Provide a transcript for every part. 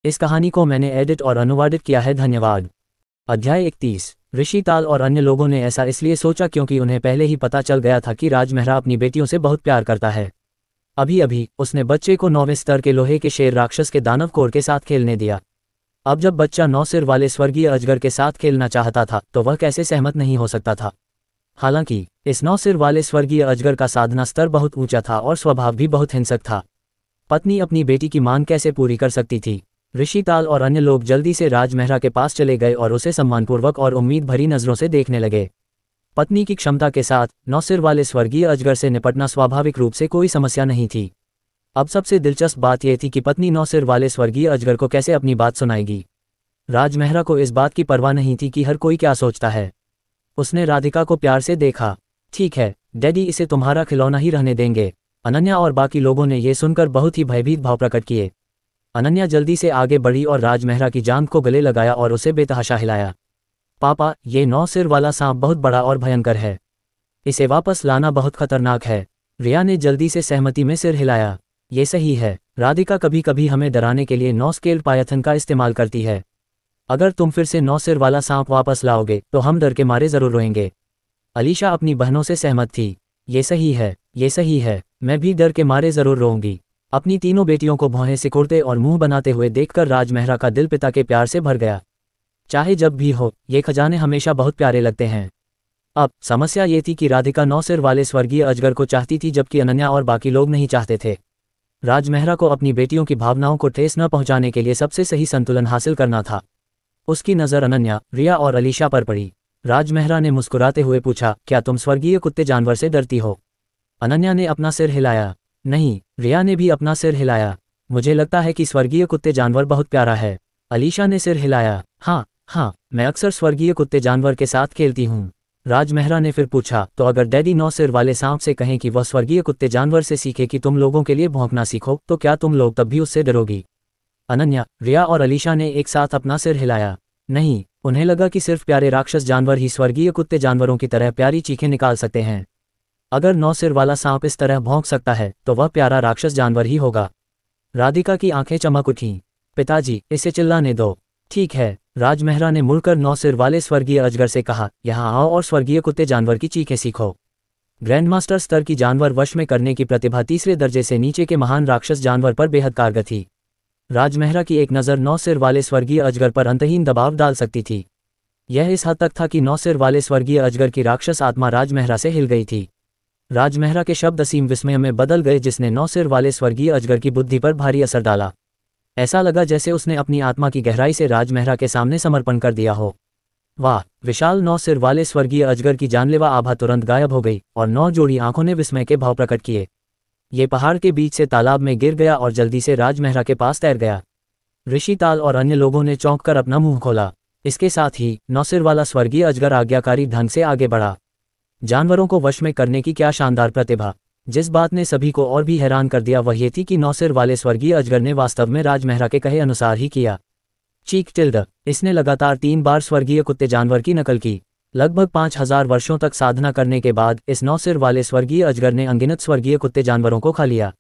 इस कहानी को मैंने एडिट और अनुवादित किया है। धन्यवाद। अध्याय 31। ऋषि ताल और अन्य लोगों ने ऐसा इसलिए सोचा क्योंकि उन्हें पहले ही पता चल गया था कि राजमहरा अपनी बेटियों से बहुत प्यार करता है। अभी अभी उसने बच्चे को 9वें स्तर के लोहे के शेर राक्षस के दानव कोर के साथ खेलने दिया। अब जब बच्चा 9 सिर वाले स्वर्गीय अजगर के साथ खेलना चाहता था तो वह कैसे सहमत नहीं हो सकता था। हालांकि इस 9 सिर वाले स्वर्गीय अजगर का साधना स्तर बहुत ऊंचा था और स्वभाव भी बहुत हिंसक था। पत्नी अपनी बेटी की मांग कैसे पूरी कर सकती थी। ऋषि ताल और अन्य लोग जल्दी से राजमहरा के पास चले गए और उसे सम्मानपूर्वक और उम्मीद भरी नजरों से देखने लगे। पत्नी की क्षमता के साथ 9 सिर वाले स्वर्गीय अजगर से निपटना स्वाभाविक रूप से कोई समस्या नहीं थी। अब सबसे दिलचस्प बात यह थी कि पत्नी 9 सिर वाले स्वर्गीय अजगर को कैसे अपनी बात सुनाएगी। राजमहरा को इस बात की परवाह नहीं थी कि हर कोई क्या सोचता है। उसने राधिका को प्यार से देखा। ठीक है डैडी, इसे तुम्हारा खिलौना ही रहने देंगे। अनन्या और बाकी लोगों ने यह सुनकर बहुत ही भयभीत भाव प्रकट किए। अनन्या जल्दी से आगे बढ़ी और राजमहरा की जांघ को गले लगाया और उसे बेतहाशा हिलाया। पापा, ये 9 सिर वाला सांप बहुत बड़ा और भयंकर है। इसे वापस लाना बहुत खतरनाक है। रिया ने जल्दी से सहमति में सिर हिलाया। ये सही है। राधिका कभी कभी हमें डराने के लिए 9 स्केल पायथन का इस्तेमाल करती है। अगर तुम फिर से 9 सिर वाला सांप वापस लाओगे तो हम डर के मारे जरूर रोएंगे। अलीशा अपनी बहनों से सहमत थी। ये सही है, ये सही है। मैं भी डर के मारे जरूर रोऊंगी। अपनी तीनों बेटियों को भौहें सिकोड़ते और मुंह बनाते हुए देखकर राजमहरा का दिल पिता के प्यार से भर गया। चाहे जब भी हो, ये खजाने हमेशा बहुत प्यारे लगते हैं। अब समस्या ये थी कि राधिका 9 सिर वाले स्वर्गीय अजगर को चाहती थी जबकि अनन्या और बाकी लोग नहीं चाहते थे। राजमहरा को अपनी बेटियों की भावनाओं को ठेस न पहुंचाने के लिए सबसे सही संतुलन हासिल करना था। उसकी नज़र अनन्या, रिया और अलीशा पर पड़ी। राजमहरा ने मुस्कुराते हुए पूछा, क्या तुम स्वर्गीय कुत्ते जानवर से डरती हो? अनन्या ने अपना सिर हिलाया। नहीं। रिया ने भी अपना सिर हिलाया। मुझे लगता है कि स्वर्गीय कुत्ते जानवर बहुत प्यारा है। अलीशा ने सिर हिलाया। हाँ, मैं अक्सर स्वर्गीय कुत्ते जानवर के साथ खेलती हूँ। राजमहरा ने फिर पूछा, तो अगर डैडी 9 सिर वाले सांप से कहें कि वह स्वर्गीय कुत्ते जानवर से सीखे कि तुम लोगों के लिए भौंकना सीखो, तो क्या तुम लोग तब भी उससे डरोगी? अनन्या, रिया और अलीशा ने एक साथ अपना सिर हिलाया। नहीं, उन्हें लगा कि सिर्फ प्यारे राक्षस जानवर ही स्वर्गीय कुत्ते जानवरों की तरह प्यारी चीखें निकाल सकते हैं। अगर 9 सिर वाला सांप इस तरह भौंक सकता है तो वह प्यारा राक्षस जानवर ही होगा। राधिका की आंखें चमक उठीं। पिताजी, इसे चिल्लाने दो। ठीक है। राजमहरा ने मुड़कर 9 सिर वाले स्वर्गीय अजगर से कहा, यहाँ आओ और स्वर्गीय कुत्ते जानवर की चीखें सीखो। ग्रैंडमास्टर स्तर की जानवर वश में करने की प्रतिभा तीसरे दर्जे से नीचे के महान राक्षस जानवर पर बेहद कारगर थी। राजमहरा की एक नज़र 9 सिर वाले स्वर्गीय अजगर पर अंतहीन दबाव डाल सकती थी। यह इस हद तक था कि 9 सिर वाले स्वर्गीय अजगर की राक्षस आत्मा राजमहरा से हिल गई थी। राजमहरा के शब्द असीम विस्मय में बदल गए जिसने 9 सिर वाले स्वर्गीय अजगर की बुद्धि पर भारी असर डाला। ऐसा लगा जैसे उसने अपनी आत्मा की गहराई से राजमहरा के सामने समर्पण कर दिया हो। वाह! विशाल 9 सिर वाले स्वर्गीय अजगर की जानलेवा आभा तुरंत गायब हो गई और 9 जोड़ी आंखों ने विस्मय के भाव प्रकट किए। ये पहाड़ के बीच से तालाब में गिर गया और जल्दी से राजमहरा के पास तैर गया। ऋषि ताल और अन्य लोगों ने चौंक कर अपना मुंह खोला। इसके साथ ही 9 सिर वाला स्वर्गीय अजगर आज्ञाकारी ढंग से आगे बढ़ा। जानवरों को वश में करने की क्या शानदार प्रतिभा! जिस बात ने सभी को और भी हैरान कर दिया वह ये थी कि 9 सिर वाले स्वर्गीय अजगर ने वास्तव में राजमहरा के कहे अनुसार ही किया। चीक टिल्ड। इसने लगातार 3 बार स्वर्गीय कुत्ते जानवर की नकल की। लगभग 5000 वर्षों तक साधना करने के बाद इस 9 सिर वाले स्वर्गीय अजगर ने अनगिनत स्वर्गीय कुत्ते जानवरों को खा लिया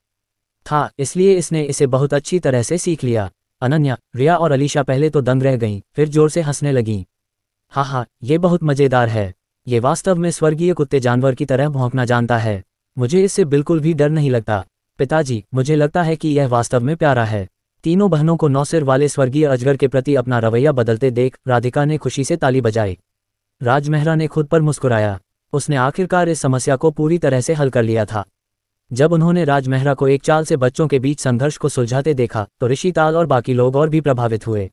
था, इसलिए इसने इसे बहुत अच्छी तरह से सीख लिया। अनन्या, रिया और अलीशा पहले तो दंग रह गईं, फिर जोर से हंसने लगीं। हाँ, ये बहुत मज़ेदार है। ये वास्तव में स्वर्गीय कुत्ते जानवर की तरह भौंकना जानता है। मुझे इससे बिल्कुल भी डर नहीं लगता। पिताजी, मुझे लगता है कि यह वास्तव में प्यारा है। तीनों बहनों को 9 सिर वाले स्वर्गीय अजगर के प्रति अपना रवैया बदलते देख राधिका ने खुशी से ताली बजाई। राजमहरा ने खुद पर मुस्कुराया। उसने आखिरकार इस समस्या को पूरी तरह से हल कर लिया था। जब उन्होंने राजमहरा को एक चाल से बच्चों के बीच संघर्ष को सुलझाते देखा तो ऋषि ताल और बाकी लोग और भी प्रभावित हुए।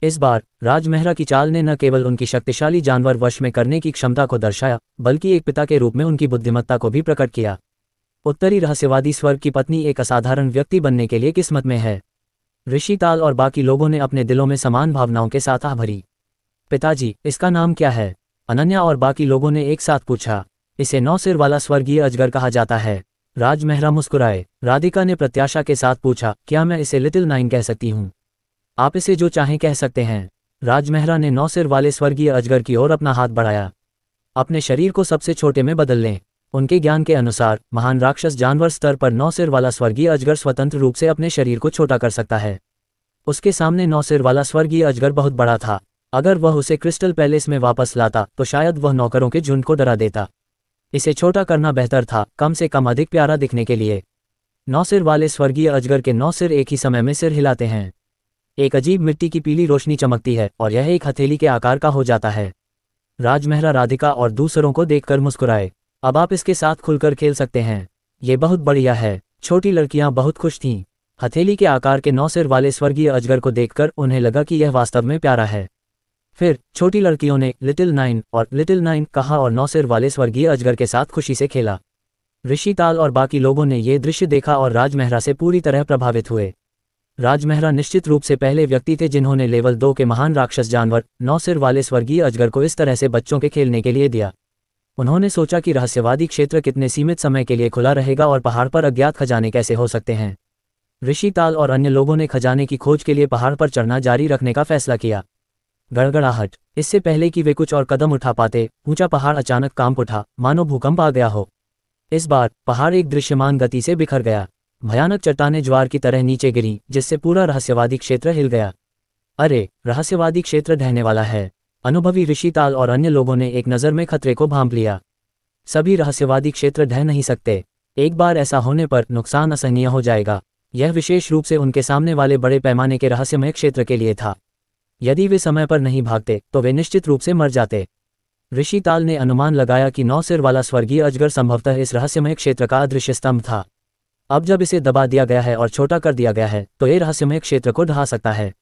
इस बार राजमहरा की चाल ने न केवल उनकी शक्तिशाली जानवर वश में करने की क्षमता को दर्शाया बल्कि एक पिता के रूप में उनकी बुद्धिमत्ता को भी प्रकट किया। उत्तरी रहस्यवादी स्वर्ग की पत्नी एक असाधारण व्यक्ति बनने के लिए किस्मत में है। ऋषि ताल और बाकी लोगों ने अपने दिलों में समान भावनाओं के साथ आह भरी। पिताजी, इसका नाम क्या है? अनन्या और बाकी लोगों ने एक साथ पूछा। इसे 9 सिर वाला स्वर्गीय अजगर कहा जाता है। राजमहरा मुस्कुराए। राधिका ने प्रत्याशा के साथ पूछा, क्या मैं इसे लिटिल 9 कह सकती हूँ? आप इसे जो चाहें कह सकते हैं। राजमहरा ने 9 सिर वाले स्वर्गीय अजगर की ओर अपना हाथ बढ़ाया। अपने शरीर को सबसे छोटे में बदल लें। उनके ज्ञान के अनुसार महान राक्षस जानवर स्तर पर 9 सिर वाला स्वर्गीय अजगर स्वतंत्र रूप से अपने शरीर को छोटा कर सकता है। उसके सामने 9 सिर वाला स्वर्गीय अजगर बहुत बड़ा था। अगर वह उसे क्रिस्टल पैलेस में वापस लाता तो शायद वह नौकरों के झुंड को डरा देता। इसे छोटा करना बेहतर था, कम से कम अधिक प्यारा दिखने के लिए। 9 सिर वाले स्वर्गीय अजगर के 9 सिर एक ही समय में सिर हिलाते हैं। एक अजीब मिट्टी की पीली रोशनी चमकती है और यह एक हथेली के आकार का हो जाता है। राजमहरा राधिका और दूसरों को देखकर मुस्कुराए। अब आप इसके साथ खुलकर खेल सकते हैं। ये बहुत बढ़िया है। छोटी लड़कियां बहुत खुश थीं। हथेली के आकार के 9 सिर वाले स्वर्गीय अजगर को देखकर उन्हें लगा कि यह वास्तव में प्यारा है। फिर छोटी लड़कियों ने लिटिल नाइन और लिटिल नाइन कहा और 9 सिर वाले स्वर्गीय अजगर के साथ खुशी से खेला। ऋषि ताल और बाकी लोगों ने ये दृश्य देखा और राजमहरा से पूरी तरह प्रभावित हुए। राजमहरा निश्चित रूप से पहले व्यक्ति थे जिन्होंने लेवल 2 के महान राक्षस जानवर 9 सिर वाले स्वर्गीय अजगर को इस तरह से बच्चों के खेलने के लिए दिया। उन्होंने सोचा कि रहस्यवादी क्षेत्र कितने सीमित समय के लिए खुला रहेगा और पहाड़ पर अज्ञात खजाने कैसे हो सकते हैं। ऋषि ताल और अन्य लोगों ने खजाने की खोज के लिए पहाड़ पर चढ़ना जारी रखने का फैसला किया। गड़गड़ाहट। इससे पहले कि वे कुछ और कदम उठा पाते, ऊंचा पहाड़ अचानक कांप उठा, मानो भूकंप आ गया हो। इस बार पहाड़ एक दृश्यमान गति से बिखर गया। भयानक चट्टानें ज्वार की तरह नीचे गिरीं, जिससे पूरा रहस्यवादी क्षेत्र हिल गया। अरे, रहस्यवादी क्षेत्र ढहने वाला है। अनुभवी ऋषि ताल और अन्य लोगों ने एक नज़र में खतरे को भांप लिया। सभी रहस्यवादी क्षेत्र ढह नहीं सकते। एक बार ऐसा होने पर नुकसान असहनीय हो जाएगा। यह विशेष रूप से उनके सामने वाले बड़े पैमाने के रहस्यमय क्षेत्र के लिए था। यदि वे समय पर नहीं भागते तो वे निश्चित रूप से मर जाते। ऋषि ताल ने अनुमान लगाया कि 9 सिर वाला स्वर्गीय अजगर संभवतः इस रहस्यमय क्षेत्र का अदृश्य स्तंभ था। अब जब इसे दबा दिया गया है और छोटा कर दिया गया है तो ये रहस्यमय क्षेत्र को ढहा सकता है।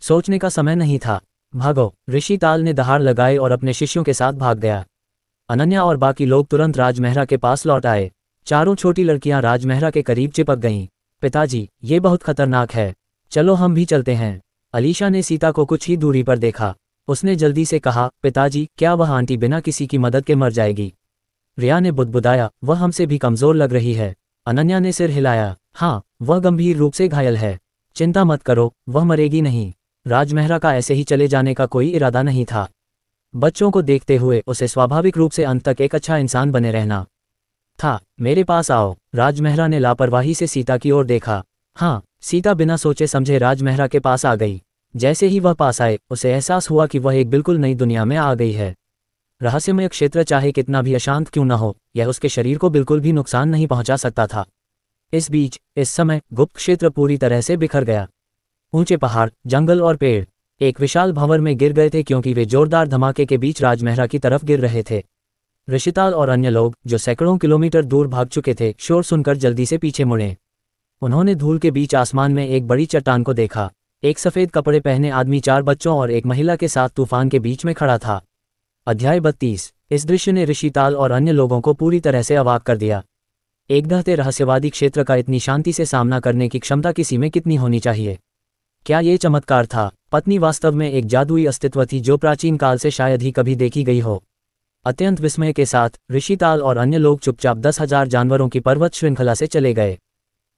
सोचने का समय नहीं था। भागो! ऋषि ताल ने दहाड़ लगाई और अपने शिष्यों के साथ भाग गया। अनन्या और बाकी लोग तुरंत राजमहरा के पास लौट आए। चारों छोटी लड़कियां राजमहरा के करीब चिपक गईं। पिताजी, ये बहुत खतरनाक है। चलो हम भी चलते हैं। अलीशा ने सीता को कुछ ही दूरी पर देखा। उसने जल्दी से कहा, पिताजी, क्या वह आंटी बिना किसी की मदद के मर जाएगी? रिया ने बुदबुदाया, वह हमसे भी कमजोर लग रही है। अनन्या ने सिर हिलाया, हाँ, वह गंभीर रूप से घायल है। चिंता मत करो, वह मरेगी नहीं। राजमहरा का ऐसे ही चले जाने का कोई इरादा नहीं था। बच्चों को देखते हुए उसे स्वाभाविक रूप से अंत तक एक अच्छा इंसान बने रहना था। मेरे पास आओ। राजमहरा ने लापरवाही से सीता की ओर देखा। हाँ, सीता बिना सोचे समझे राजमहरा के पास आ गई। जैसे ही वह पास आए, उसे एहसास हुआ कि वह एक बिल्कुल नई दुनिया में आ गई है। रहस्यमय क्षेत्र चाहे कितना भी अशांत क्यों न हो, यह उसके शरीर को बिल्कुल भी नुकसान नहीं पहुंचा सकता था। इस बीच इस समय गुप्त क्षेत्र पूरी तरह से बिखर गया। ऊंचे पहाड़, जंगल और पेड़ एक विशाल भंवर में गिर गए थे क्योंकि वे जोरदार धमाके के बीच राजमहरा की तरफ गिर रहे थे। ऋषिताल और अन्य लोग, जो सैकड़ों किलोमीटर दूर भाग चुके थे, शोर सुनकर जल्दी से पीछे मुड़े। उन्होंने धूल के बीच आसमान में एक बड़ी चट्टान को देखा। एक सफ़ेद कपड़े पहने आदमी 4 बच्चों और एक महिला के साथ तूफान के बीच में खड़ा था। अध्याय 32। इस दृश्य ने ऋषिताल और अन्य लोगों को पूरी तरह से अवाक कर दिया। एक ढहते रहस्यवादी क्षेत्र का इतनी शांति से सामना करने की क्षमता किसी में कितनी होनी चाहिए? क्या ये चमत्कार था? पत्नी वास्तव में एक जादुई अस्तित्व थी जो प्राचीन काल से शायद ही कभी देखी गई हो। अत्यंत विस्मय के साथ ऋषिताल और अन्य लोग चुपचाप 10,000 जानवरों की पर्वत श्रृंखला से चले गए।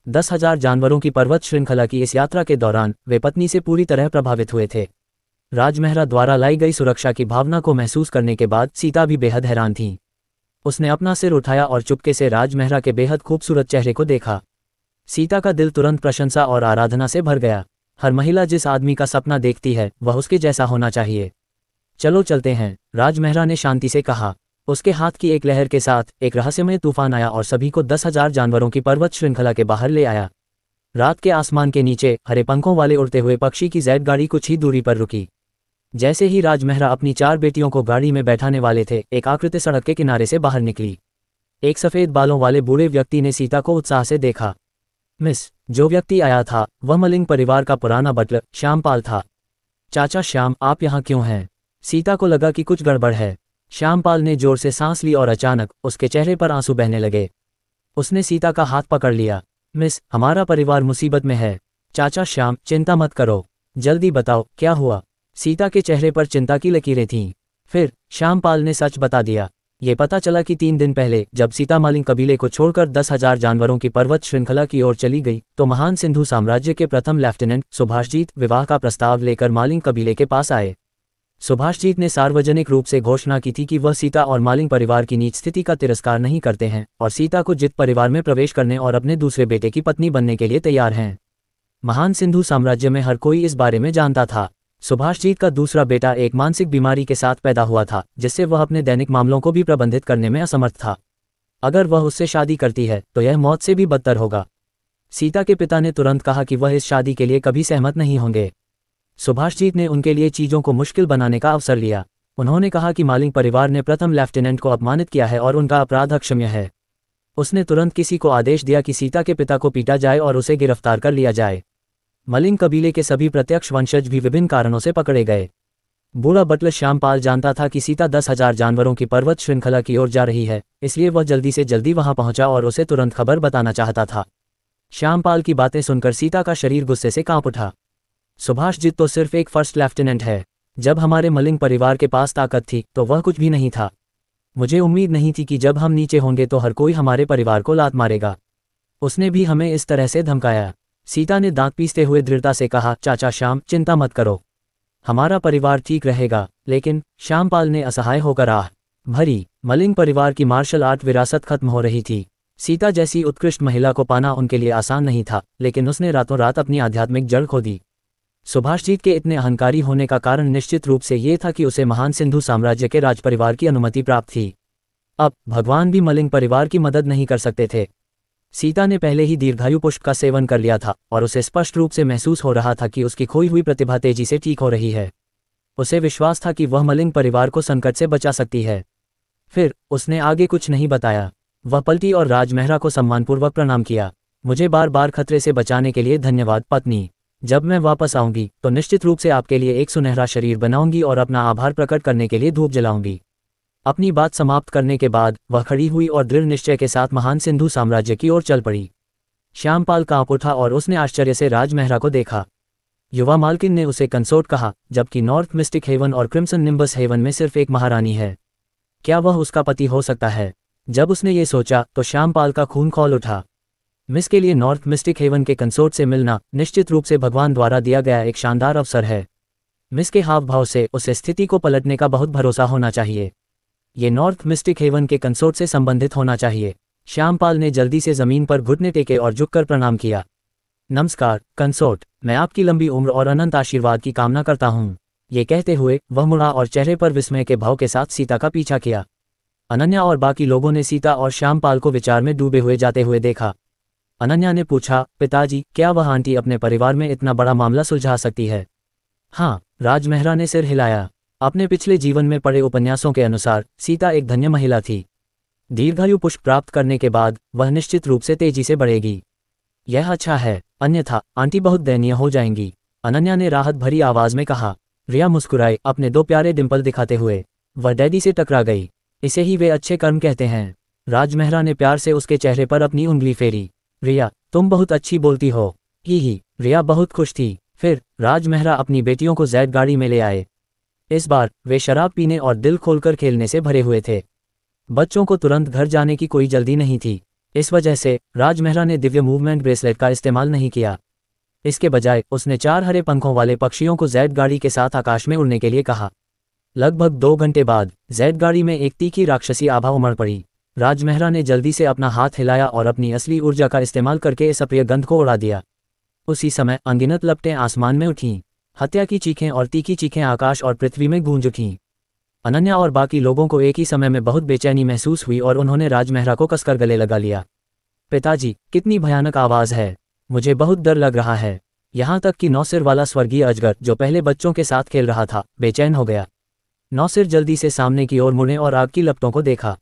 10,000 जानवरों की पर्वत श्रृंखला की इस यात्रा के दौरान वे पत्नी से पूरी तरह प्रभावित हुए थे। राजमहरा द्वारा लाई गई सुरक्षा की भावना को महसूस करने के बाद सीता भी बेहद हैरान थी। उसने अपना सिर उठाया और चुपके से राजमहरा के बेहद खूबसूरत चेहरे को देखा। सीता का दिल तुरंत प्रशंसा और आराधना से भर गया। हर महिला जिस आदमी का सपना देखती है वह उसके जैसा होना चाहिए। चलो चलते हैं, राजमहरा ने शांति से कहा। उसके हाथ की एक लहर के साथ एक रहस्यमय तूफान आया और सभी को 10,000 जानवरों की पर्वत श्रृंखला के बाहर ले आया। रात के आसमान के नीचे हरे पंखों वाले उड़ते हुए पक्षी की जेड गाड़ी कुछ ही दूरी पर रुकी। जैसे ही राजमहरा अपनी 4 बेटियों को गाड़ी में बैठाने वाले थे, एक आकृति सड़क के किनारे से बाहर निकली। एक सफ़ेद बालों वाले बूढ़े व्यक्ति ने सीता को उत्साह से देखा। मिस, जो व्यक्ति आया था वह मलिंग परिवार का पुराना बटलर श्यामपाल था। चाचा श्याम, आप यहाँ क्यों हैं? सीता को लगा कि कुछ गड़बड़ है। श्यामपाल ने जोर से सांस ली और अचानक उसके चेहरे पर आंसू बहने लगे। उसने सीता का हाथ पकड़ लिया। मिस, हमारा परिवार मुसीबत में है। चाचा श्याम, चिंता मत करो, जल्दी बताओ क्या हुआ? सीता के चेहरे पर चिंता की लकीरें थीं। फिर श्यामपाल ने सच बता दिया। ये पता चला कि 3 दिन पहले जब सीता मलिंग कबीले को छोड़कर 10,000 जानवरों की पर्वत श्रृंखला की ओर चली गई तो महान सिंधु साम्राज्य के प्रथम लेफ्टिनेंट सुभाषजीत विवाह का प्रस्ताव लेकर मालिंग कबीले के पास आए। सुभाषजीत ने सार्वजनिक रूप से घोषणा की थी कि वह सीता और मालिंग परिवार की नीच स्थिति का तिरस्कार नहीं करते हैं और सीता को जित परिवार में प्रवेश करने और अपने दूसरे बेटे की पत्नी बनने के लिए तैयार हैं। महान सिंधु साम्राज्य में हर कोई इस बारे में जानता था। सुभाषजीत का दूसरा बेटा एक मानसिक बीमारी के साथ पैदा हुआ था, जिससे वह अपने दैनिक मामलों को भी प्रबंधित करने में असमर्थ था। अगर वह उससे शादी करती है तो यह मौत से भी बदतर होगा। सीता के पिता ने तुरंत कहा कि वह इस शादी के लिए कभी सहमत नहीं होंगे। सुभाषजीत ने उनके लिए चीज़ों को मुश्किल बनाने का अवसर लिया। उन्होंने कहा कि मालिंग परिवार ने प्रथम लेफ्टिनेंट को अपमानित किया है और उनका अपराध अक्षम्य है। उसने तुरंत किसी को आदेश दिया कि सीता के पिता को पीटा जाए और उसे गिरफ्तार कर लिया जाए। मलिंग कबीले के सभी प्रत्यक्ष वंशज भी विभिन्न कारणों से पकड़े गए। बूढ़ा बटलर श्यामपाल जानता था कि सीता 10,000 जानवरों की पर्वत श्रृंखला की ओर जा रही है, इसलिए वह जल्दी से जल्दी वहां पहुंचा और उसे तुरंत खबर बताना चाहता था। श्यामपाल की बातें सुनकर सीता का शरीर गुस्से से कांप उठा। सुभाषजीत तो सिर्फ एक फर्स्ट लेफ्टिनेंट है। जब हमारे मलिंग परिवार के पास ताकत थी तो वह कुछ भी नहीं था। मुझे उम्मीद नहीं थी कि जब हम नीचे होंगे तो हर कोई हमारे परिवार को लात मारेगा। उसने भी हमें इस तरह से धमकाया। सीता ने दांत पीसते हुए दृढ़ता से कहा, चाचा श्याम, चिंता मत करो, हमारा परिवार ठीक रहेगा। लेकिन श्यामपाल ने असहाय होकर आह भरी। मलिंग परिवार की मार्शल आर्ट विरासत खत्म हो रही थी। सीता जैसी उत्कृष्ट महिला को पाना उनके लिए आसान नहीं था, लेकिन उसने रातों रात अपनी आध्यात्मिक जड़ खो दी। सुभाषजीत के इतने अहंकारी होने का कारण निश्चित रूप से ये था कि उसे महान सिंधु साम्राज्य के राजपरिवार की अनुमति प्राप्त थी। अब भगवान भी मलिंग परिवार की मदद नहीं कर सकते थे। सीता ने पहले ही दीर्घायु पुष्प का सेवन कर लिया था और उसे स्पष्ट रूप से महसूस हो रहा था कि उसकी खोई हुई प्रतिभा तेजी से ठीक हो रही है। उसे विश्वास था कि वह मलिंग परिवार को संकट से बचा सकती है। फिर उसने आगे कुछ नहीं बताया। वह पलटी और राजमहरा को सम्मानपूर्वक प्रणाम किया। मुझे बार बार खतरे से बचाने के लिए धन्यवाद पत्नी। जब मैं वापस आऊंगी तो निश्चित रूप से आपके लिए एक सुनहरा शरीर बनाऊंगी और अपना आभार प्रकट करने के लिए धूप जलाऊंगी। अपनी बात समाप्त करने के बाद वह खड़ी हुई और दृढ़ निश्चय के साथ महान सिंधु साम्राज्य की ओर चल पड़ी। श्यामपाल कांप उठा और उसने आश्चर्य से राजमहरा को देखा। युवा मालकिन ने उसे कंसोर्ट कहा, जबकि नॉर्थ मिस्टिक हेवन और क्रिम्सन निम्बस हेवन में सिर्फ एक महारानी है। क्या वह उसका पति हो सकता है? जब उसने ये सोचा तो श्यामपाल का खून खौल उठा। मिस के लिए नॉर्थ मिस्टिक हेवन के कंसोर्ट से मिलना निश्चित रूप से भगवान द्वारा दिया गया एक शानदार अवसर है। मिस के हाव भाव से उस स्थिति को पलटने का बहुत भरोसा होना चाहिए। ये नॉर्थ मिस्टिक हेवन के कंसोर्ट से संबंधित होना चाहिए। श्यामपाल ने जल्दी से जमीन पर घुटने टेके और झुककर प्रणाम किया। नमस्कार कंसोर्ट, मैं आपकी लंबी उम्र और अनंत आशीर्वाद की कामना करता हूँ। ये कहते हुए वह मुड़ा और चेहरे पर विस्मय के भाव के साथ सीता का पीछा किया। अनन्या और बाकी लोगों ने सीता और श्यामपाल को विचार में डूबे हुए जाते हुए देखा। अनन्या ने पूछा, पिताजी, क्या वह आंटी अपने परिवार में इतना बड़ा मामला सुलझा सकती है? हाँ, राजमहरा ने सिर हिलाया। अपने पिछले जीवन में पढ़े उपन्यासों के अनुसार सीता एक धन्य महिला थी। दीर्घायु पुष्प प्राप्त करने के बाद वह निश्चित रूप से तेजी से बढ़ेगी। यह अच्छा है, अन्यथा आंटी बहुत दयनीय हो जाएंगी, अनन्या ने राहत भरी आवाज में कहा। रिया मुस्कुराई, अपने दो प्यारे डिंपल दिखाते हुए। वह डैडी से टकरा गई। इसे ही वे अच्छे कर्म कहते हैं। राजमहरा ने प्यार से उसके चेहरे पर अपनी उंगली फेरी। रिया, तुम बहुत अच्छी बोलती हो। ही रिया बहुत खुश थी। फिर राजमहरा अपनी बेटियों को जैद गाड़ी में ले आए। इस बार वे शराब पीने और दिल खोलकर खेलने से भरे हुए थे। बच्चों को तुरंत घर जाने की कोई जल्दी नहीं थी। इस वजह से राजमहरा ने दिव्य मूवमेंट ब्रेसलेट का इस्तेमाल नहीं किया। इसके बजाय उसने 4 हरे पंखों वाले पक्षियों को जैद गाड़ी के साथ आकाश में उड़ने के लिए कहा। लगभग 2 घंटे बाद जैद गाड़ी में एक तीखी राक्षसी आभा उमड़ पड़ी। राजमहरा ने जल्दी से अपना हाथ हिलाया और अपनी असली ऊर्जा का इस्तेमाल करके इस अप्रिय गंध को उड़ा दिया। उसी समय अनगिनत लपटें आसमान में उठीं। हत्या की चीखें और तीखी चीखें आकाश और पृथ्वी में गूंज उठीं। अनन्या और बाकी लोगों को एक ही समय में बहुत बेचैनी महसूस हुई और उन्होंने राजमहरा को कसकर गले लगा लिया। पिताजी, कितनी भयानक आवाज़ है, मुझे बहुत डर लग रहा है। यहाँ तक कि नौसिर वाला स्वर्गीय अजगर जो पहले बच्चों के साथ खेल रहा था बेचैन हो गया। नौसिर जल्दी से सामने की ओर मुड़े और आग की लपटों को देखा।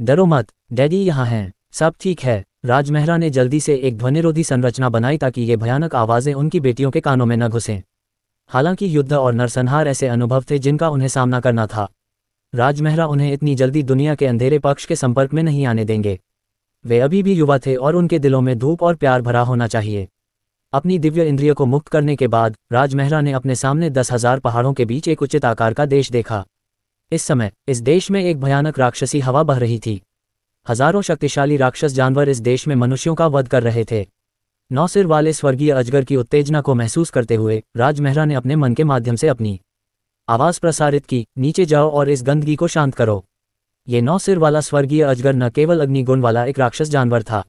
डरो मत, डैडी यहाँ हैं, सब ठीक है। राजमहरा ने जल्दी से एक ध्वनिरोधी संरचना बनाई ताकि ये भयानक आवाज़ें उनकी बेटियों के कानों में न घुसें। हालांकि युद्ध और नरसंहार ऐसे अनुभव थे जिनका उन्हें सामना करना था। राजमहरा उन्हें इतनी जल्दी दुनिया के अंधेरे पक्ष के संपर्क में नहीं आने देंगे। वे अभी भी युवा थे और उनके दिलों में धूप और प्यार भरा होना चाहिए। अपनी दिव्य इंद्रिय को मुक्त करने के बाद राजमहरा ने अपने सामने 10,000 पहाड़ों के बीच एक उचित आकार का देश देखा। इस समय इस देश में एक भयानक राक्षसी हवा बह रही थी। हजारों शक्तिशाली राक्षस जानवर इस देश में मनुष्यों का वध कर रहे थे। नौसिर वाले स्वर्गीय अजगर की उत्तेजना को महसूस करते हुए राजमहरा ने अपने मन के माध्यम से अपनी आवाज़ प्रसारित की, नीचे जाओ और इस गंदगी को शांत करो। ये नौसिर वाला स्वर्गीय अजगर न केवल अग्निगुण वाला एक राक्षस जानवर था,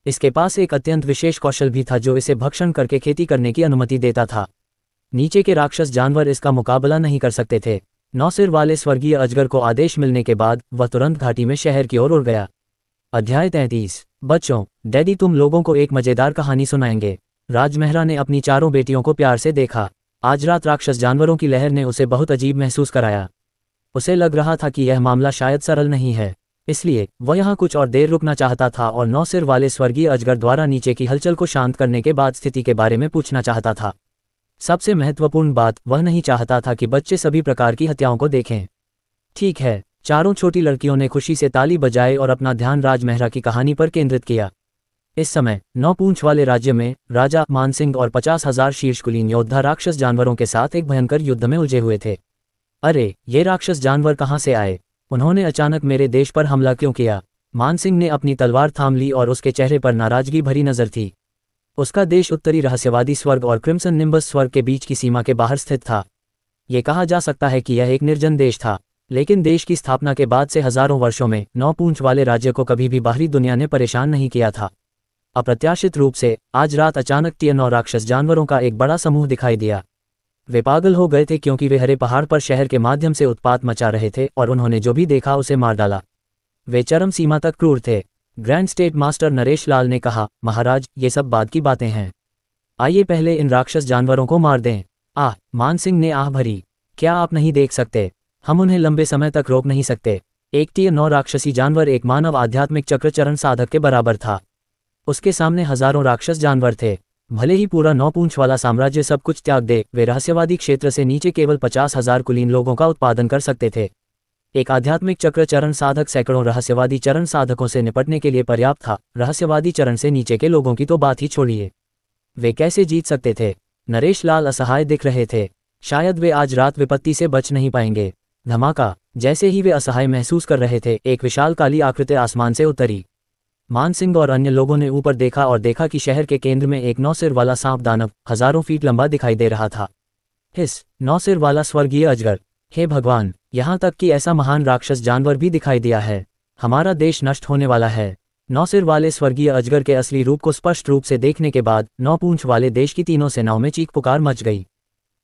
इसके पास एक अत्यंत विशेष कौशल भी था जो इसे भक्षण करके खेती करने की अनुमति देता था। नीचे के राक्षस जानवर इसका मुकाबला नहीं कर सकते थे। 9 सिर वाले स्वर्गीय अजगर को आदेश मिलने के बाद वह तुरंत घाटी में शहर की ओर उड़ गया। अध्याय 33। बच्चों, डैडी तुम लोगों को एक मजेदार कहानी सुनाएंगे। राजमहरा ने अपनी चारों बेटियों को प्यार से देखा। आज रात राक्षस जानवरों की लहर ने उसे बहुत अजीब महसूस कराया। उसे लग रहा था कि यह मामला शायद सरल नहीं है, इसलिए वह यहाँ कुछ और देर रुकना चाहता था और 9 सिर वाले स्वर्गीय अजगर द्वारा नीचे की हलचल को शांत करने के बाद स्थिति के बारे में पूछना चाहता था। सबसे महत्वपूर्ण बात, वह नहीं चाहता था कि बच्चे सभी प्रकार की हत्याओं को देखें। ठीक है, चारों छोटी लड़कियों ने खुशी से ताली बजाई और अपना ध्यान राजमहरा की कहानी पर केंद्रित किया। इस समय 9 पूंछ वाले राज्य में राजा मानसिंह और 50,000 शीर्षकुलीन योद्धा राक्षस जानवरों के साथ एक भयंकर युद्ध में उलझे हुए थे। अरे, ये राक्षस जानवर कहाँ से आए? उन्होंने अचानक मेरे देश पर हमला क्यों किया? मानसिंह ने अपनी तलवार थाम ली और उसके चेहरे पर नाराजगी भरी नजर थी। उसका देश उत्तरी रहस्यवादी स्वर्ग और क्रिम्सन निम्बस स्वर्ग के बीच की सीमा के बाहर स्थित था। ये कहा जा सकता है कि यह एक निर्जन देश था, लेकिन देश की स्थापना के बाद से हजारों वर्षों में 9 पूंछ वाले राज्य को कभी भी बाहरी दुनिया ने परेशान नहीं किया था। अप्रत्याशित रूप से आज रात अचानक 9 राक्षस जानवरों का एक बड़ा समूह दिखाई दिया। वे पागल हो गए थे क्योंकि वे हरे पहाड़ पर शहर के माध्यम से उत्पात मचा रहे थे और उन्होंने जो भी देखा उसे मार डाला। वे चरम सीमा तक क्रूर थे। ग्रैंड स्टेट मास्टर नरेश लाल ने कहा, महाराज, ये सब बाद की बातें हैं। आइए पहले इन राक्षस जानवरों को मार दें। आह, मानसिंह ने आह भरी। क्या आप नहीं देख सकते? हम उन्हें लंबे समय तक रोक नहीं सकते। एक 9 राक्षसी जानवर एक मानव आध्यात्मिक चक्र चरण साधक के बराबर था। उसके सामने हजारों राक्षस जानवर थे। भले ही पूरा 9 पूंछ वाला साम्राज्य सब कुछ त्याग दे, वे रहस्यवादी क्षेत्र से नीचे केवल 50,000 कुलीन लोगों का उत्पादन कर सकते थे। एक आध्यात्मिक चक्र चरण साधक सैकड़ों रहस्यवादी चरण साधकों से निपटने के लिए पर्याप्त था। रहस्यवादी चरण से नीचे के लोगों की तो बात ही छोड़िए। वे कैसे जीत सकते थे? नरेश लाल असहाय दिख रहे थे। शायद वे आज रात विपत्ति से बच नहीं पाएंगे। धमाका! जैसे ही वे असहाय महसूस कर रहे थे, एक विशाल काली आकृति आसमान से उतरी। मानसिंह और अन्य लोगों ने ऊपर देखा और देखा कि शहर के केंद्र में एक 9 सिर वाला सांप दानव हजारों फीट लंबा दिखाई दे रहा था। हिस! 9 सिर वाला स्वर्गीय अजगर! हे भगवान, यहाँ तक कि ऐसा महान राक्षस जानवर भी दिखाई दिया है। हमारा देश नष्ट होने वाला है। 9 सिर वाले स्वर्गीय अजगर के असली रूप को स्पष्ट रूप से देखने के बाद 9 पूंछ वाले देश की तीनों सेनाओं में चीख पुकार मच गई।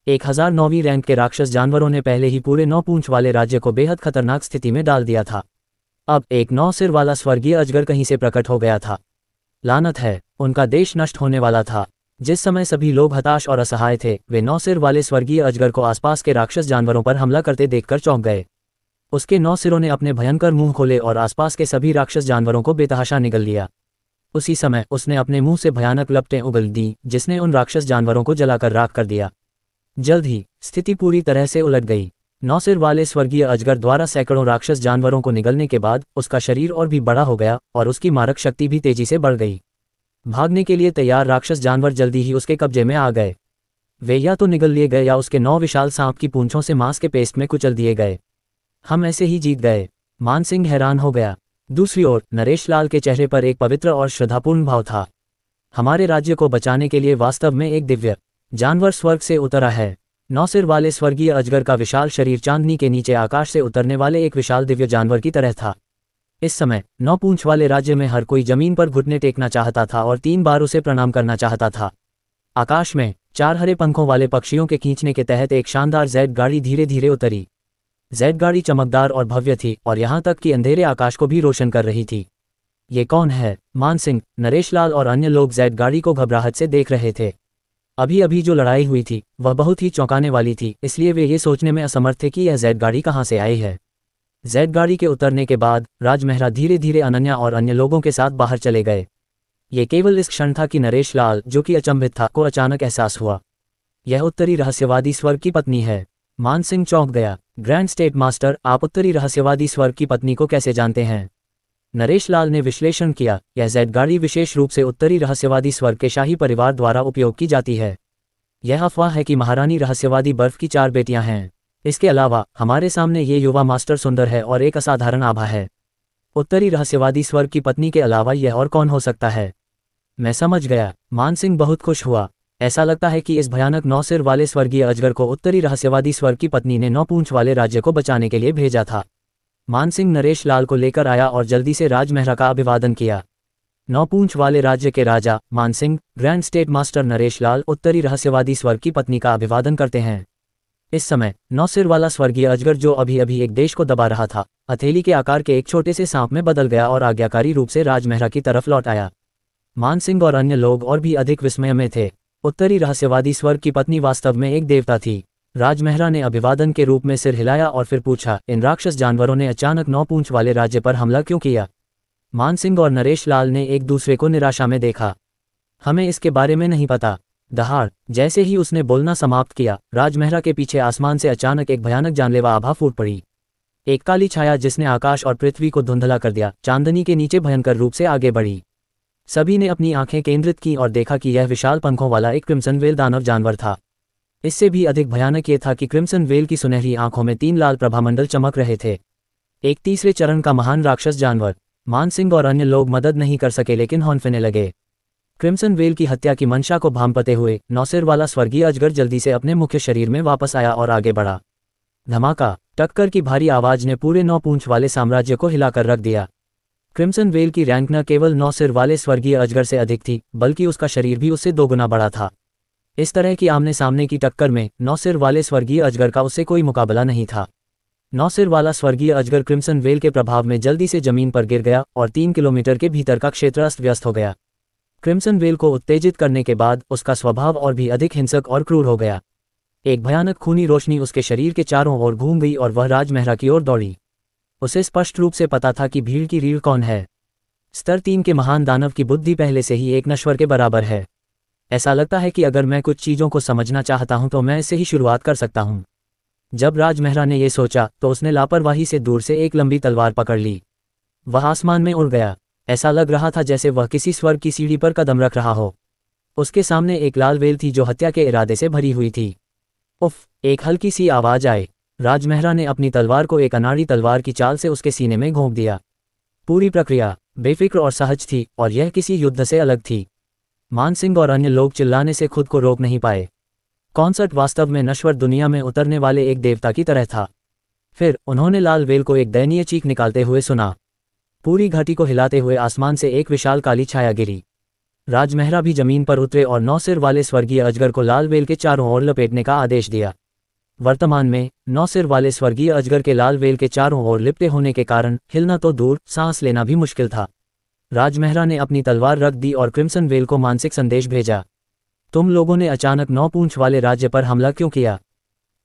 1009वीं रैंक के राक्षस जानवरों ने पहले ही पूरे 9 पूंछ वाले राज्य को बेहद खतरनाक स्थिति में डाल दिया था। अब एक 9 सिर वाला स्वर्गीय अजगर कहीं से प्रकट हो गया था। लानत है, उनका देश नष्ट होने वाला था। जिस समय सभी लोग हताश और असहाय थे, वे 9 सिर वाले स्वर्गीय अजगर को आसपास के राक्षस जानवरों पर हमला करते देखकर चौंक गए। उसके 9 सिरों ने अपने भयंकर मुंह खोले और आसपास के सभी राक्षस जानवरों को बेतहाशा निगल लिया। उसी समय उसने अपने मुंह से भयानक लपटें उगल दी, जिसने उन राक्षस जानवरों को जलाकर राख कर दिया। जल्द ही स्थिति पूरी तरह से उलट गई। 9 सिर वाले स्वर्गीय अजगर द्वारा सैकड़ों राक्षस जानवरों को निगलने के बाद उसका शरीर और भी बड़ा हो गया और उसकी मारक शक्ति भी तेजी से बढ़ गई। भागने के लिए तैयार राक्षस जानवर जल्दी ही उसके कब्जे में आ गए। वे या तो निगल लिए गए या उसके 9 विशाल सांप की पूंछों से मांस के पेस्ट में कुचल दिए गए। हम ऐसे ही जीत गए। मानसिंह हैरान हो गया। दूसरी ओर नरेश लाल के चेहरे पर एक पवित्र और श्रद्धापूर्ण भाव था। हमारे राज्य को बचाने के लिए वास्तव में एक दिव्य जानवर स्वर्ग से उतरा है। 9 सिर वाले स्वर्गीय अजगर का विशाल शरीर चांदनी के नीचे आकाश से उतरने वाले एक विशाल दिव्य जानवर की तरह था। इस समय 9 पूंछ वाले राज्य में हर कोई जमीन पर घुटने टेकना चाहता था और 3 बार उसे प्रणाम करना चाहता था। आकाश में 4 हरे पंखों वाले पक्षियों के खींचने के तहत एक शानदार जेड गाड़ी धीरे धीरे उतरी। जेड गाड़ी चमकदार और भव्य थी और यहाँ तक कि अंधेरे आकाश को भी रोशन कर रही थी। ये कौन है? मानसिंह, नरेश लाल और अन्य लोग जेड गाड़ी को घबराहट से देख रहे थे। अभी अभी जो लड़ाई हुई थी वह बहुत ही चौंकाने वाली थी, इसलिए वे ये सोचने में असमर्थ थे कि यह जेड गाड़ी कहाँ से आई है। जेड गाड़ी के उतरने के बाद राजमहरा धीरे धीरे अनन्या और अन्य लोगों के साथ बाहर चले गए। ये केवल इस क्षण था कि नरेश लाल, जो कि अचंभित था, को अचानक एहसास हुआ, यह उत्तरी रहस्यवादी स्वर्ग की पत्नी है। मानसिंह चौंक गया। ग्रैंड स्टेट मास्टर, आप उत्तरी रहस्यवादी स्वर्ग की पत्नी को कैसे जानते हैं? नरेश लाल ने विश्लेषण किया। यह जेड गाड़ी विशेष रूप से उत्तरी रहस्यवादी स्वर्ग के शाही परिवार द्वारा उपयोग की जाती है। यह अफवाह है कि महारानी रहस्यवादी बर्फ की 4 बेटियां हैं। इसके अलावा हमारे सामने ये युवा मास्टर सुंदर है और एक असाधारण आभा है। उत्तरी रहस्यवादी स्वर्ग की पत्नी के अलावा यह और कौन हो सकता है? मैं समझ गया। मानसिंह बहुत खुश हुआ। ऐसा लगता है कि इस भयानक 9 सिर वाले स्वर्गीय अजगर को उत्तरी रहस्यवादी स्वर्ग की पत्नी ने 9 पूंछ वाले राज्य को बचाने के लिए भेजा था। मानसिंह नरेश लाल को लेकर आया और जल्दी से राजमहरा का अभिवादन किया। नौ पूंछ वाले राज्य के राजा Mansingh, grand state master Naresh Lal उत्तरी रहस्यवादी स्वर्ग की पत्नी का अभिवादन करते हैं। इस समय नौ सिर वाला स्वर्गीय अजगर, जो अभी अभी एक देश को दबा रहा था, हथेली के आकार के एक छोटे से सांप में बदल गया और आज्ञाकारी रूप से राजमहरा की तरफ लौट आया। मानसिंह और अन्य लोग और भी अधिक विस्मय में थे। उत्तरी रहस्यवादी स्वर्ग की पत्नी वास्तव में एक देवता थी। राजमहरा ने अभिवादन के रूप में सिर हिलाया और फिर पूछा, इन राक्षस जानवरों ने अचानक नौ पूंछ वाले राज्य पर हमला क्यों किया? मानसिंह और नरेश लाल ने एक दूसरे को निराशा में देखा। हमें इसके बारे में नहीं पता। दहाड़ जैसे ही उसने बोलना समाप्त किया, राजमहरा के पीछे आसमान से अचानक एक भयानक जानलेवा आभा फूट पड़ी। एक काली छाया जिसने आकाश और पृथ्वी को धुंधला कर दिया, चांदनी के नीचे भयंकर रूप से आगे बढ़ी। सभी ने अपनी आंखें केंद्रित की और देखा कि यह विशाल पंखों वाला एक क्रिम्सन वेल दानव जानवर था। इससे भी अधिक भयानक ये था कि क्रिम्सन वेल की सुनहरी आंखों में 3 लाल प्रभामंडल चमक रहे थे। एक तीसरे चरण का महान राक्षस जानवर। मानसिंह और अन्य लोग मदद नहीं कर सके, लेकिन हौंफने लगे। क्रिम्सन वेल की हत्या की मंशा को भांपते हुए नौसिर वाला स्वर्गीय अजगर जल्दी से अपने मुख्य शरीर में वापस आया और आगे बढ़ा। धमाका, टक्कर की भारी आवाज ने पूरे 9 पूंछ वाले साम्राज्य को हिलाकर रख दिया। क्रिम्सन वेल की रैंक न केवल 9 सिर वाले स्वर्गीय अजगर से अधिक थी, बल्कि उसका शरीर भी उससे 2 गुना बड़ा था। इस तरह की आमने सामने की टक्कर में 9 सिर वाले स्वर्गीय अजगर का उससे कोई मुकाबला नहीं था। 9 सिर वाला स्वर्गीय अजगर क्रिम्सन वेल के प्रभाव में जल्दी से जमीन पर गिर गया और 3 किलोमीटर के भीतर का क्षेत्र अस्त व्यस्त हो गया। क्रिम्सन वेल को उत्तेजित करने के बाद उसका स्वभाव और भी अधिक हिंसक और क्रूर हो गया। एक भयानक खूनी रोशनी उसके शरीर के चारों ओर घूम गई और वह राजमहरा की ओर दौड़ी। उसे स्पष्ट रूप से पता था कि भीड़ की रीढ़ कौन है। स्तर 3 के महान दानव की बुद्धि पहले से ही एक नश्वर के बराबर है। ऐसा लगता है कि अगर मैं कुछ चीज़ों को समझना चाहता हूं तो मैं इससे ही शुरुआत कर सकता हूं। जब राजमहरा ने यह सोचा तो उसने लापरवाही से दूर से एक लंबी तलवार पकड़ ली। वह आसमान में उड़ गया। ऐसा लग रहा था जैसे वह किसी स्वर्ग की सीढ़ी पर कदम रख रहा हो। उसके सामने एक लाल वेल थी जो हत्या के इरादे से भरी हुई थी। उफ! एक हल्की सी आवाज आई। राजमहरा ने अपनी तलवार को एक अनाड़ी तलवार की चाल से उसके सीने में घोंप दिया। पूरी प्रक्रिया बेफिक्र और सहज थी और यह किसी युद्ध से अलग थी। मानसिंह और अन्य लोग चिल्लाने से खुद को रोक नहीं पाए। कॉन्सर्ट वास्तव में नश्वर दुनिया में उतरने वाले एक देवता की तरह था। फिर उन्होंने लाल वेल को एक दयनीय चीख निकालते हुए सुना। पूरी घाटी को हिलाते हुए आसमान से एक विशाल काली छाया गिरी। राजमहरा भी जमीन पर उतरे और 9 सिर वाले स्वर्गीय अजगर को लाल वेल के चारों ओर लपेटने का आदेश दिया। वर्तमान में 9 सिर वाले स्वर्गीय अजगर के लाल वेल के चारों ओर लिपटे होने के कारण हिलना तो दूर, सांस लेना भी मुश्किल था। राजमहरा ने अपनी तलवार रख दी और क्रिम्सन वेल को मानसिक संदेश भेजा। तुम लोगों ने अचानक 9 पूंछ वाले राज्य पर हमला क्यों किया?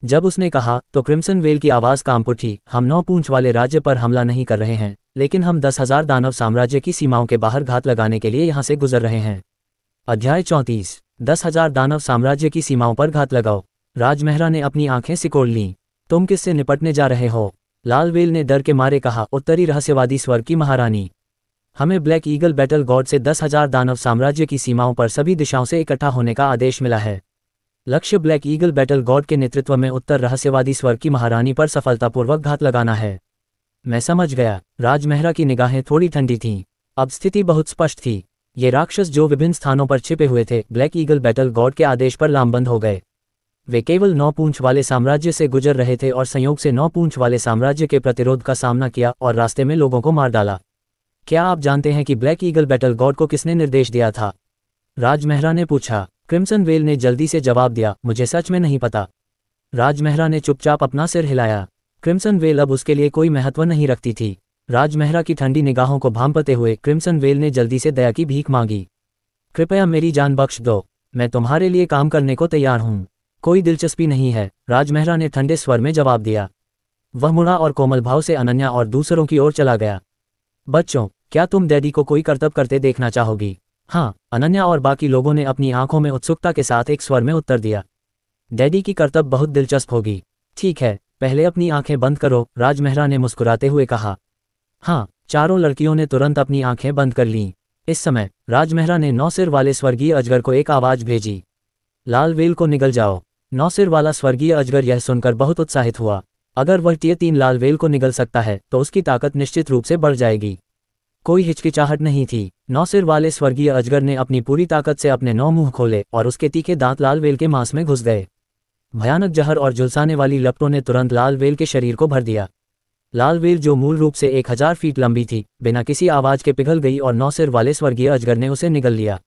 जब उसने कहा तो क्रिम्सन वेल की आवाज कांप उठी। हम 9 पूंछ वाले राज्य पर हमला नहीं कर रहे हैं, लेकिन हम 10,000 दानव साम्राज्य की सीमाओं के बाहर घात लगाने के लिए यहां से गुजर रहे हैं। अध्याय 34। 10,000 दानव साम्राज्य की सीमाओं पर घात लगाओ। राजमहरा ने अपनी आंखें सिकोड़ लीं। तुम किससे निपटने जा रहे हो? लाल वेल ने डर के मारे कहा। उत्तरी रहस्यवादी स्वर्ग की महारानी, हमें ब्लैक ईगल बैटल गॉड से 10,000 दानव साम्राज्य की सीमाओं पर सभी दिशाओं से इकट्ठा होने का आदेश मिला है। लक्ष्य ब्लैक ईगल बैटल गॉड के नेतृत्व में उत्तर रहस्यवादी स्वर्ग की महारानी पर सफलतापूर्वक घात लगाना है। मैं समझ गया। राजमहरा की निगाहें थोड़ी ठंडी थीं। अब स्थिति बहुत स्पष्ट थी। ये राक्षस जो विभिन्न स्थानों पर छिपे हुए थे, ब्लैक ईगल बैटल गॉड के आदेश पर लामबंद हो गए। वे केवल 9 पूंछ वाले साम्राज्य से गुजर रहे थे और संयोग से 9 पूंछ वाले साम्राज्य के प्रतिरोध का सामना किया और रास्ते में लोगों को मार डाला। क्या आप जानते हैं कि ब्लैक ईगल बैटल गॉड को किसने निर्देश दिया था? राजमहरा ने पूछा। क्रिम्सन वेल ने जल्दी से जवाब दिया, मुझे सच में नहीं पता। राजमहरा ने चुपचाप अपना सिर हिलाया। क्रिम्सन वेल अब उसके लिए कोई महत्व नहीं रखती थी। राजमहरा की ठंडी निगाहों को भांपते हुए क्रिम्सन वेल ने जल्दी से दया की भीख मांगी। कृपया मेरी जान बख्श दो, मैं तुम्हारे लिए काम करने को तैयार हूँ। कोई दिलचस्पी नहीं है, राजमहरा ने ठंडे स्वर में जवाब दिया। वह मुड़ा और कोमल भाव से अनन्या और दूसरों की ओर चला गया। बच्चों, क्या तुम डैडी को कोई करतब करते देखना चाहोगी? हाँ, अनन्या और बाकी लोगों ने अपनी आंखों में उत्सुकता के साथ एक स्वर में उत्तर दिया। डैडी की करतब बहुत दिलचस्प होगी। ठीक है, पहले अपनी आंखें बंद करो, राजमहरा ने मुस्कुराते हुए कहा। हाँ, चारों लड़कियों ने तुरंत अपनी आंखें बंद कर लीं। इस समय राजमहरा ने 9 सिर वाले स्वर्गीय अजगर को एक आवाज भेजी। लाल वेल को निगल जाओ। 9 सिर वाला स्वर्गीय अजगर यह सुनकर बहुत उत्साहित हुआ। अगर वह टियर 3 लाल वेल को निगल सकता है तो उसकी ताकत निश्चित रूप से बढ़ जाएगी। कोई हिचकिचाहट नहीं थी। 9 सिर वाले स्वर्गीय अजगर ने अपनी पूरी ताकत से अपने 9 मुंह खोले और उसके तीखे दांत लाल वेल के मांस में घुस गए। भयानक जहर और झुलसाने वाली लपटों ने तुरंत लाल वेल के शरीर को भर दिया। लाल व्हेल जो मूल रूप से 1000 फीट लंबी थी, बिना किसी आवाज के पिघल गई और 9 सिर वाले स्वर्गीय अजगर ने उसे निगल लिया।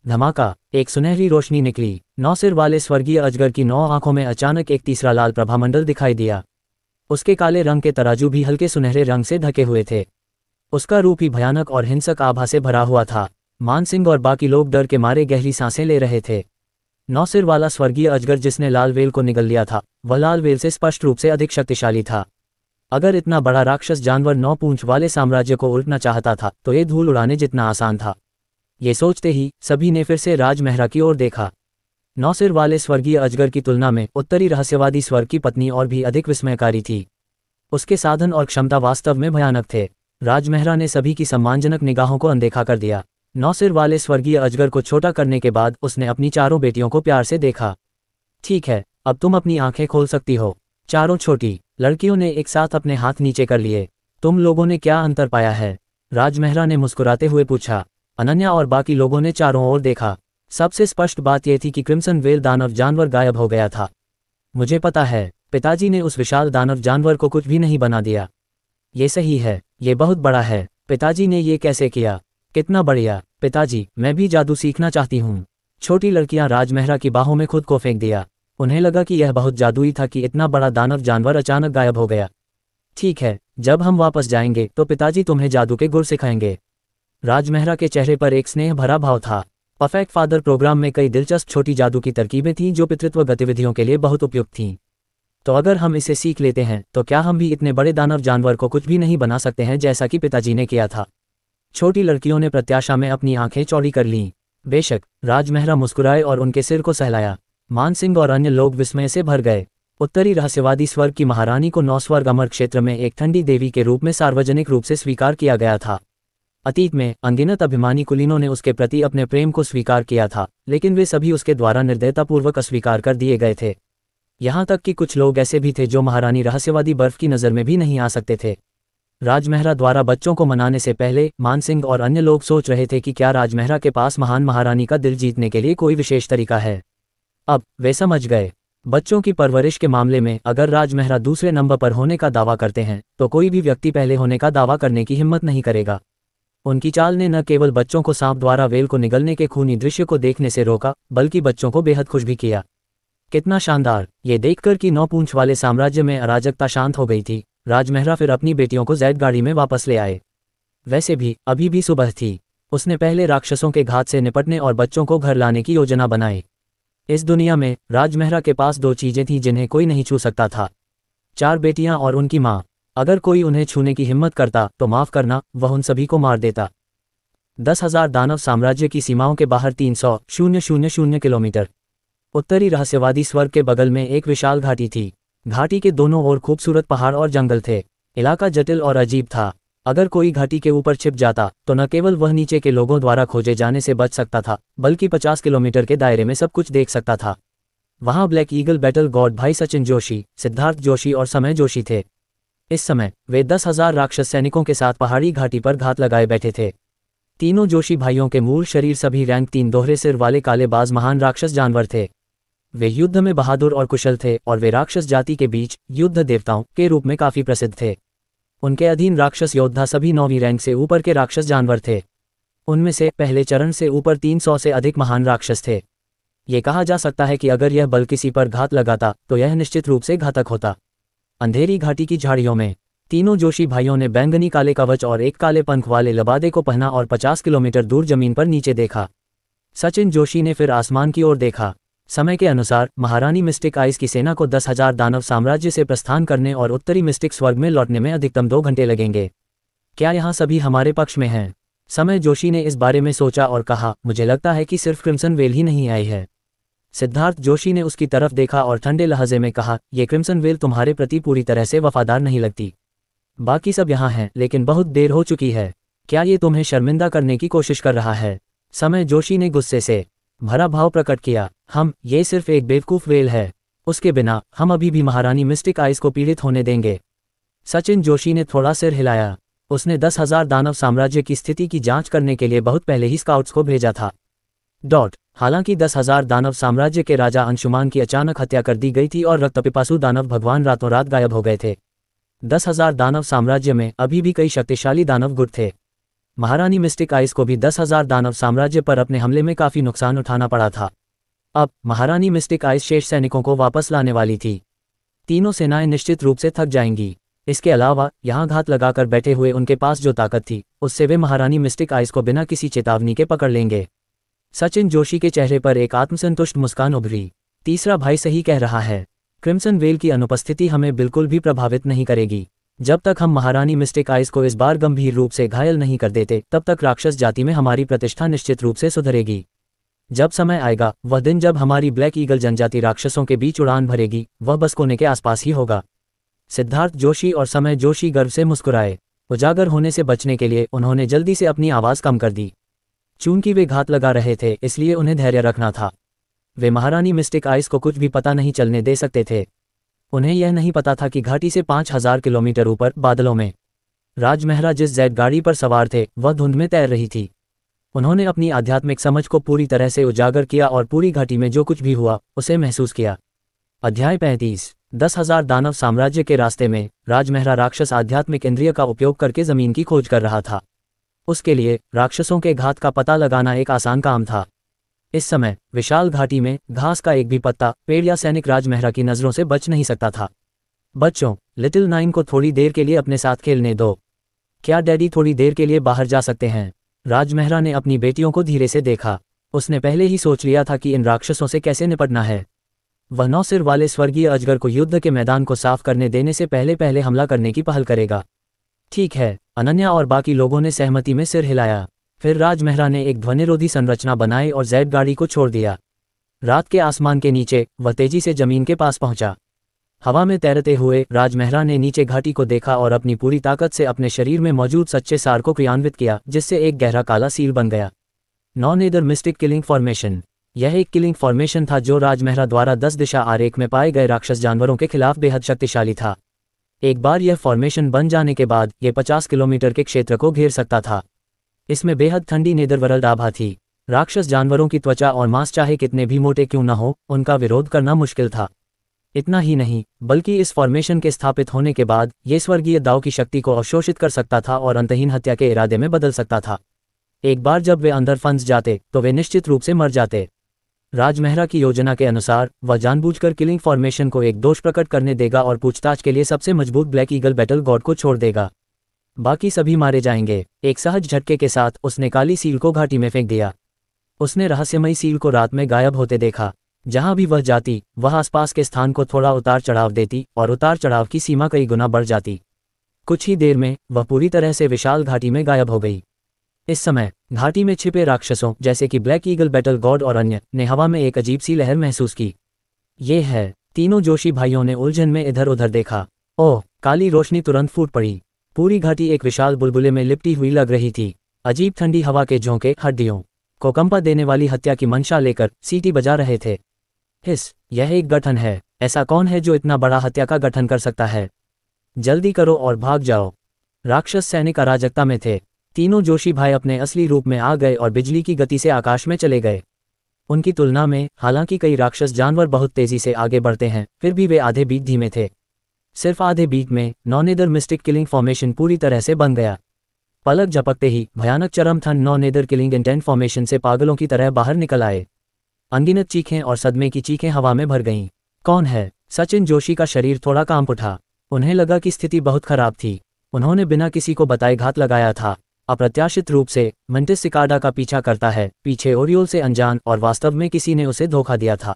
धमाका, एक सुनहरी रोशनी निकली। 9 सिर वाले स्वर्गीय अजगर की 9 आंखों में अचानक एक तीसरा लाल प्रभामंडल दिखाई दिया। उसके काले रंग के तराजू भी हल्के सुनहरे रंग से ढके हुए थे। उसका रूप ही भयानक और हिंसक आभा से भरा हुआ था। मानसिंह और बाकी लोग डर के मारे गहरी सांसें ले रहे थे। 9 सिर वाला स्वर्गीय अजगर जिसने लाल व्हेल को निगल लिया था, वह लाल व्हेल से स्पष्ट रूप से अधिक शक्तिशाली था। अगर इतना बड़ा राक्षस जानवर 9 पूंछ वाले साम्राज्य को उल्टना चाहता था तो ये धूल उड़ाने जितना आसान था। ये सोचते ही सभी ने फिर से राजमहरा की ओर देखा। 9 सिर वाले स्वर्गीय अजगर की तुलना में उत्तरी रहस्यवादी स्वर्ग की पत्नी और भी अधिक विस्मयकारी थी। उसके साधन और क्षमता वास्तव में भयानक थे। राजमहरा ने सभी की सम्मानजनक निगाहों को अनदेखा कर दिया। 9 सिर वाले स्वर्गीय अजगर को छोटा करने के बाद उसने अपनी चारों बेटियों को प्यार से देखा। ठीक है, अब तुम अपनी आंखें खोल सकती हो। चारों छोटी लड़कियों ने एक साथ अपने हाथ नीचे कर लिए। तुम लोगों ने क्या अंतर पाया है? राजमहरा ने मुस्कुराते हुए पूछा। अनन्या और बाकी लोगों ने चारों ओर देखा। सबसे स्पष्ट बात यह थी कि क्रिम्सन व्हेल दानव जानवर गायब हो गया था। मुझे पता है, पिताजी ने उस विशाल दानव जानवर को कुछ भी नहीं बना दिया। ये सही है, ये बहुत बड़ा है। पिताजी ने ये कैसे किया? कितना बढ़िया। पिताजी, मैं भी जादू सीखना चाहती हूँ। छोटी लड़कियां राजमहरा की बाहों में खुद को फेंक दिया। उन्हें लगा कि यह बहुत जादुई था कि इतना बड़ा दानव जानवर अचानक गायब हो गया। ठीक है, जब हम वापस जाएंगे तो पिताजी तुम्हें जादू के गुर सिखाएंगे। राजमहरा के चेहरे पर एक स्नेह भरा भाव था। परफेक्ट फादर प्रोग्राम में कई दिलचस्प छोटी जादू की तरकीबें थीं जो पितृत्व गतिविधियों के लिए बहुत उपयुक्त थीं। तो अगर हम इसे सीख लेते हैं तो क्या हम भी इतने बड़े दानव जानवर को कुछ भी नहीं बना सकते हैं जैसा कि पिताजी ने किया था? छोटी लड़कियों ने प्रत्याशा में अपनी आंखें चौड़ी कर लीं। बेशक, राजमहरा मुस्कुराए और उनके सिर को सहलाया। मानसिंह और अन्य लोग विस्मय से भर गए। उत्तरी रहस्यवादी स्वर्ग की महारानी को 9 स्वर्ग अमर क्षेत्र में एक ठंडी देवी के रूप में सार्वजनिक रूप से स्वीकार किया गया था। अतीत में अनगिनत अभिमानी कुलीनों ने उसके प्रति अपने प्रेम को स्वीकार किया था, लेकिन वे सभी उसके द्वारा निर्दयतापूर्वक अस्वीकार कर दिए गए थे। यहाँ तक कि कुछ लोग ऐसे भी थे जो महारानी रहस्यवादी बर्फ की नज़र में भी नहीं आ सकते थे। राजमहरा द्वारा बच्चों को मनाने से पहले मानसिंह और अन्य लोग सोच रहे थे कि क्या राजमहरा के पास महान महारानी का दिल जीतने के लिए कोई विशेष तरीका है। अब वे समझ गए। बच्चों की परवरिश के मामले में अगर राजमहरा दूसरे नंबर पर होने का दावा करते हैं तो कोई भी व्यक्ति पहले होने का दावा करने की हिम्मत नहीं करेगा। उनकी चाल ने न केवल बच्चों को सांप द्वारा व्हेल को निगलने के खूनी दृश्य को देखने से रोका, बल्कि बच्चों को बेहद खुश भी किया। कितना शानदार! ये देखकर कि 9 पूंछ वाले साम्राज्य में अराजकता शांत हो गई थी, राजमहरा फिर अपनी बेटियों को जैद गाड़ी में वापस ले आए। वैसे भी अभी भी सुबह थी। उसने पहले राक्षसों के घात से निपटने और बच्चों को घर लाने की योजना बनाई। इस दुनिया में राजमहरा के पास 2 चीजें थीं जिन्हें कोई नहीं छू सकता था। 4 बेटियां और उनकी माँ। अगर कोई उन्हें छूने की हिम्मत करता तो माफ करना, वह उन सभी को मार देता। 10,000 दानव साम्राज्य की सीमाओं के बाहर 300,000 किलोमीटर उत्तरी रहस्यवादी स्वर्ग के बगल में एक विशाल घाटी थी। घाटी के दोनों ओर खूबसूरत पहाड़ और जंगल थे। इलाका जटिल और अजीब था। अगर कोई घाटी के ऊपर छिप जाता तो न केवल वह नीचे के लोगों द्वारा खोजे जाने से बच सकता था, बल्कि 50 किलोमीटर के दायरे में सब कुछ देख सकता था। वहां ब्लैक ईगल बैटल गॉड भाई सचिन जोशी, सिद्धार्थ जोशी और समय जोशी थे। इस समय वे 10,000 राक्षस सैनिकों के साथ पहाड़ी घाटी पर घात लगाए बैठे थे। तीनों जोशी भाइयों के मूल शरीर सभी रैंक 3 दोहरे सिर वाले कालेबाज महान राक्षस जानवर थे। वे युद्ध में बहादुर और कुशल थे और वे राक्षस जाति के बीच युद्ध देवताओं के रूप में काफी प्रसिद्ध थे। उनके अधीन राक्षस योद्धा सभी 9वीं रैंक से ऊपर के राक्षस जानवर थे। उनमें से पहले चरण से ऊपर 300 से अधिक महान राक्षस थे। ये कहा जा सकता है कि अगर यह बल किसी पर घात लगाता तो यह निश्चित रूप से घातक होता। अंधेरी घाटी की झाड़ियों में तीनों जोशी भाइयों ने बैंगनी काले कवच और एक काले पंख वाले लबादे को पहना और 50 किलोमीटर दूर जमीन पर नीचे देखा। सचिन जोशी ने फिर आसमान की ओर देखा। समय के अनुसार महारानी मिस्टिक आइस की सेना को 10,000 दानव साम्राज्य से प्रस्थान करने और उत्तरी मिस्टिक स्वर्ग में लौटने में अधिकतम 2 घंटे लगेंगे। क्या यहाँ सभी हमारे पक्ष में हैं? समय जोशी ने इस बारे में सोचा और कहा, मुझे लगता है कि सिर्फ क्रिम्सन व्हेल ही नहीं आई है। सिद्धार्थ जोशी ने उसकी तरफ देखा और ठंडे लहजे में कहा, ये क्रिम्सन व्हेल तुम्हारे प्रति पूरी तरह से वफादार नहीं लगती। बाकी सब यहाँ हैं, लेकिन बहुत देर हो चुकी है। क्या ये तुम्हें शर्मिंदा करने की कोशिश कर रहा है? समय जोशी ने गुस्से से भरा भाव प्रकट किया। ये सिर्फ एक बेवकूफ व्हेल है। उसके बिना हम अभी भी महारानी मिस्टिक आइस को पीड़ित होने देंगे। सचिन जोशी ने थोड़ा सिर हिलाया। उसने 10,000 दानव साम्राज्य की स्थिति की जांच करने के लिए बहुत पहले ही स्काउट्स को भेजा था। हालांकि 10,000 दानव साम्राज्य के राजा अंशुमान की अचानक हत्या कर दी गई थी और रक्तपिपासु दानव भगवान रातों रात गायब हो गए थे। 10,000 दानव साम्राज्य में अभी भी कई शक्तिशाली दानव गुट थे। महारानी मिस्टिक आइस को भी 10,000 दानव साम्राज्य पर अपने हमले में काफ़ी नुकसान उठाना पड़ा था। अब महारानी मिस्टिक आइस शेष सैनिकों को वापस लाने वाली थी। तीनों सेनाएं निश्चित रूप से थक जाएंगी। इसके अलावा यहाँ घात लगाकर बैठे हुए उनके पास जो ताकत थी उससे वे महारानी मिस्टिक आइस को बिना किसी चेतावनी के पकड़ लेंगे। सचिन जोशी के चेहरे पर एक आत्मसंतुष्ट मुस्कान उभरी। तीसरा भाई सही कह रहा है। क्रिम्सन वेल की अनुपस्थिति हमें बिल्कुल भी प्रभावित नहीं करेगी। जब तक हम महारानी मिस्टिक आइस को इस बार गंभीर रूप से घायल नहीं कर देते तब तक राक्षस जाति में हमारी प्रतिष्ठा निश्चित रूप से सुधरेगी। जब समय आएगा वह दिन जब हमारी ब्लैक ईगल जनजाति राक्षसों के बीच उड़ान भरेगी, वह बस कोने के आसपास ही होगा। सिद्धार्थ जोशी और समय जोशी गर्व से मुस्कुराए। उजागर होने से बचने के लिए उन्होंने जल्दी से अपनी आवाज़ कम कर दी। चूंकि वे घात लगा रहे थे इसलिए उन्हें धैर्य रखना था। वे महारानी मिस्टिक आइस को कुछ भी पता नहीं चलने दे सकते थे। उन्हें यह नहीं पता था कि घाटी से 5,000 किलोमीटर ऊपर बादलों में राजमहरा जिस जेट गाड़ी पर सवार थे वह धुंध में तैर रही थी। उन्होंने अपनी आध्यात्मिक समझ को पूरी तरह से उजागर किया और पूरी घाटी में जो कुछ भी हुआ उसे महसूस किया। अध्याय 35। 10,000 दानव साम्राज्य के रास्ते में राजमहरा राक्षस आध्यात्मिक इंद्रिय का उपयोग करके जमीन की खोज कर रहा था। उसके लिए राक्षसों के घात का पता लगाना एक आसान काम था। इस समय विशाल घाटी में घास का एक भी पत्ता, पेड़ या सैनिक राजमहरा की नज़रों से बच नहीं सकता था। बच्चों, लिटिल नाइन को थोड़ी देर के लिए अपने साथ खेलने दो। क्या डैडी थोड़ी देर के लिए बाहर जा सकते हैं? राजमहरा ने अपनी बेटियों को धीरे से देखा। उसने पहले ही सोच लिया था कि इन राक्षसों से कैसे निपटना है। वह 9 सिर वाले स्वर्गीय अजगर को युद्ध के मैदान को साफ करने देने से पहले पहले हमला करने की पहल करेगा। ठीक है, अनन्या और बाकी लोगों ने सहमति में सिर हिलाया। फिर राजमहरा ने एक ध्वनिरोधी संरचना बनाई और जेट गाड़ी को छोड़ दिया। रात के आसमान के नीचे वह तेजी से जमीन के पास पहुंचा। हवा में तैरते हुए राजमहरा ने नीचे घाटी को देखा और अपनी पूरी ताकत से अपने शरीर में मौजूद सच्चे सार को क्रियान्वित किया, जिससे एक गहरा काला सील बन गया। Non-nether mistake killing formation. यह एक किलिंग फॉर्मेशन था जो राजमहरा द्वारा 10 दिशा आरेख में पाए गए राक्षस जानवरों के खिलाफ बेहद शक्तिशाली था। एक बार यह फॉर्मेशन बन जाने के बाद यह 50 किलोमीटर के क्षेत्र को घेर सकता था। इसमें बेहद ठंडी नेदरवर्ल्ड आभा थी। राक्षस जानवरों की त्वचा और मांस चाहे कितने भी मोटे क्यों न हो, उनका विरोध करना मुश्किल था। इतना ही नहीं, बल्कि इस फॉर्मेशन के स्थापित होने के बाद ये स्वर्गीय दाव की शक्ति को अवशोषित कर सकता था और अंतहीन हत्या के इरादे में बदल सकता था। एक बार जब वे अंदर फंस जाते तो वे निश्चित रूप से मर जाते। राजमहरा की योजना के अनुसार वह जानबूझकर किलिंग फॉर्मेशन को एक दोष प्रकट करने देगा और पूछताछ के लिए सबसे मजबूत ब्लैक ईगल बैटल गॉड को छोड़ देगा। बाकी सभी मारे जाएंगे। एक सहज झटके के साथ उसने काली सील को घाटी में फेंक दिया। उसने रहस्यमयी सील को रात में गायब होते देखा। जहां भी वह जाती वह आसपास के स्थान को थोड़ा उतार चढ़ाव देती और उतार चढ़ाव की सीमा कई गुना बढ़ जाती। कुछ ही देर में वह पूरी तरह से विशाल घाटी में गायब हो गई। इस समय घाटी में छिपे राक्षसों जैसे कि ब्लैक ईगल बैटल गॉड और अन्य ने हवा में एक अजीब सी लहर महसूस की। ये है। तीनों जोशी भाइयों ने उलझन में इधर उधर देखा। ओह! काली रोशनी तुरंत फूट पड़ी। पूरी घाटी एक विशाल बुलबुले में लिपटी हुई लग रही थी। अजीब ठंडी हवा के झोंके हड्डियों को कंपा देने वाली हत्या की मंशा लेकर सीटी बजा रहे थे। हिस, यह एक गठन है। ऐसा कौन है जो इतना बड़ा हत्या का गठन कर सकता है? जल्दी करो और भाग जाओ। राक्षस सैनिक अराजकता में थे। तीनों जोशी भाई अपने असली रूप में आ गए और बिजली की गति से आकाश में चले गए। उनकी तुलना में हालांकि कई राक्षस जानवर बहुत तेजी से आगे बढ़ते हैं, फिर भी वे आधे बीट धीमे थे। सिर्फ आधे बीट में नॉन-नेदर मिस्टिक किलिंग फॉर्मेशन पूरी तरह से बन गया। पलक झपकते ही भयानक चरम ठंड नॉन-नेदर किलिंग इंटेंट फॉर्मेशन से पागलों की तरह बाहर निकल आए। अनगिनत चीखें और सदमे की चीखें हवा में भर गईं। कौन है? सचिन जोशी का शरीर थोड़ा कांप उठा। उन्हें लगा कि स्थिति बहुत खराब थी। उन्होंने बिना किसी को बताए घात लगाया था। अप्रत्याशित रूप से मंटिस सिकाडा का पीछा करता है, पीछे ओरियोल से अनजान, और वास्तव में किसी ने उसे धोखा दिया था।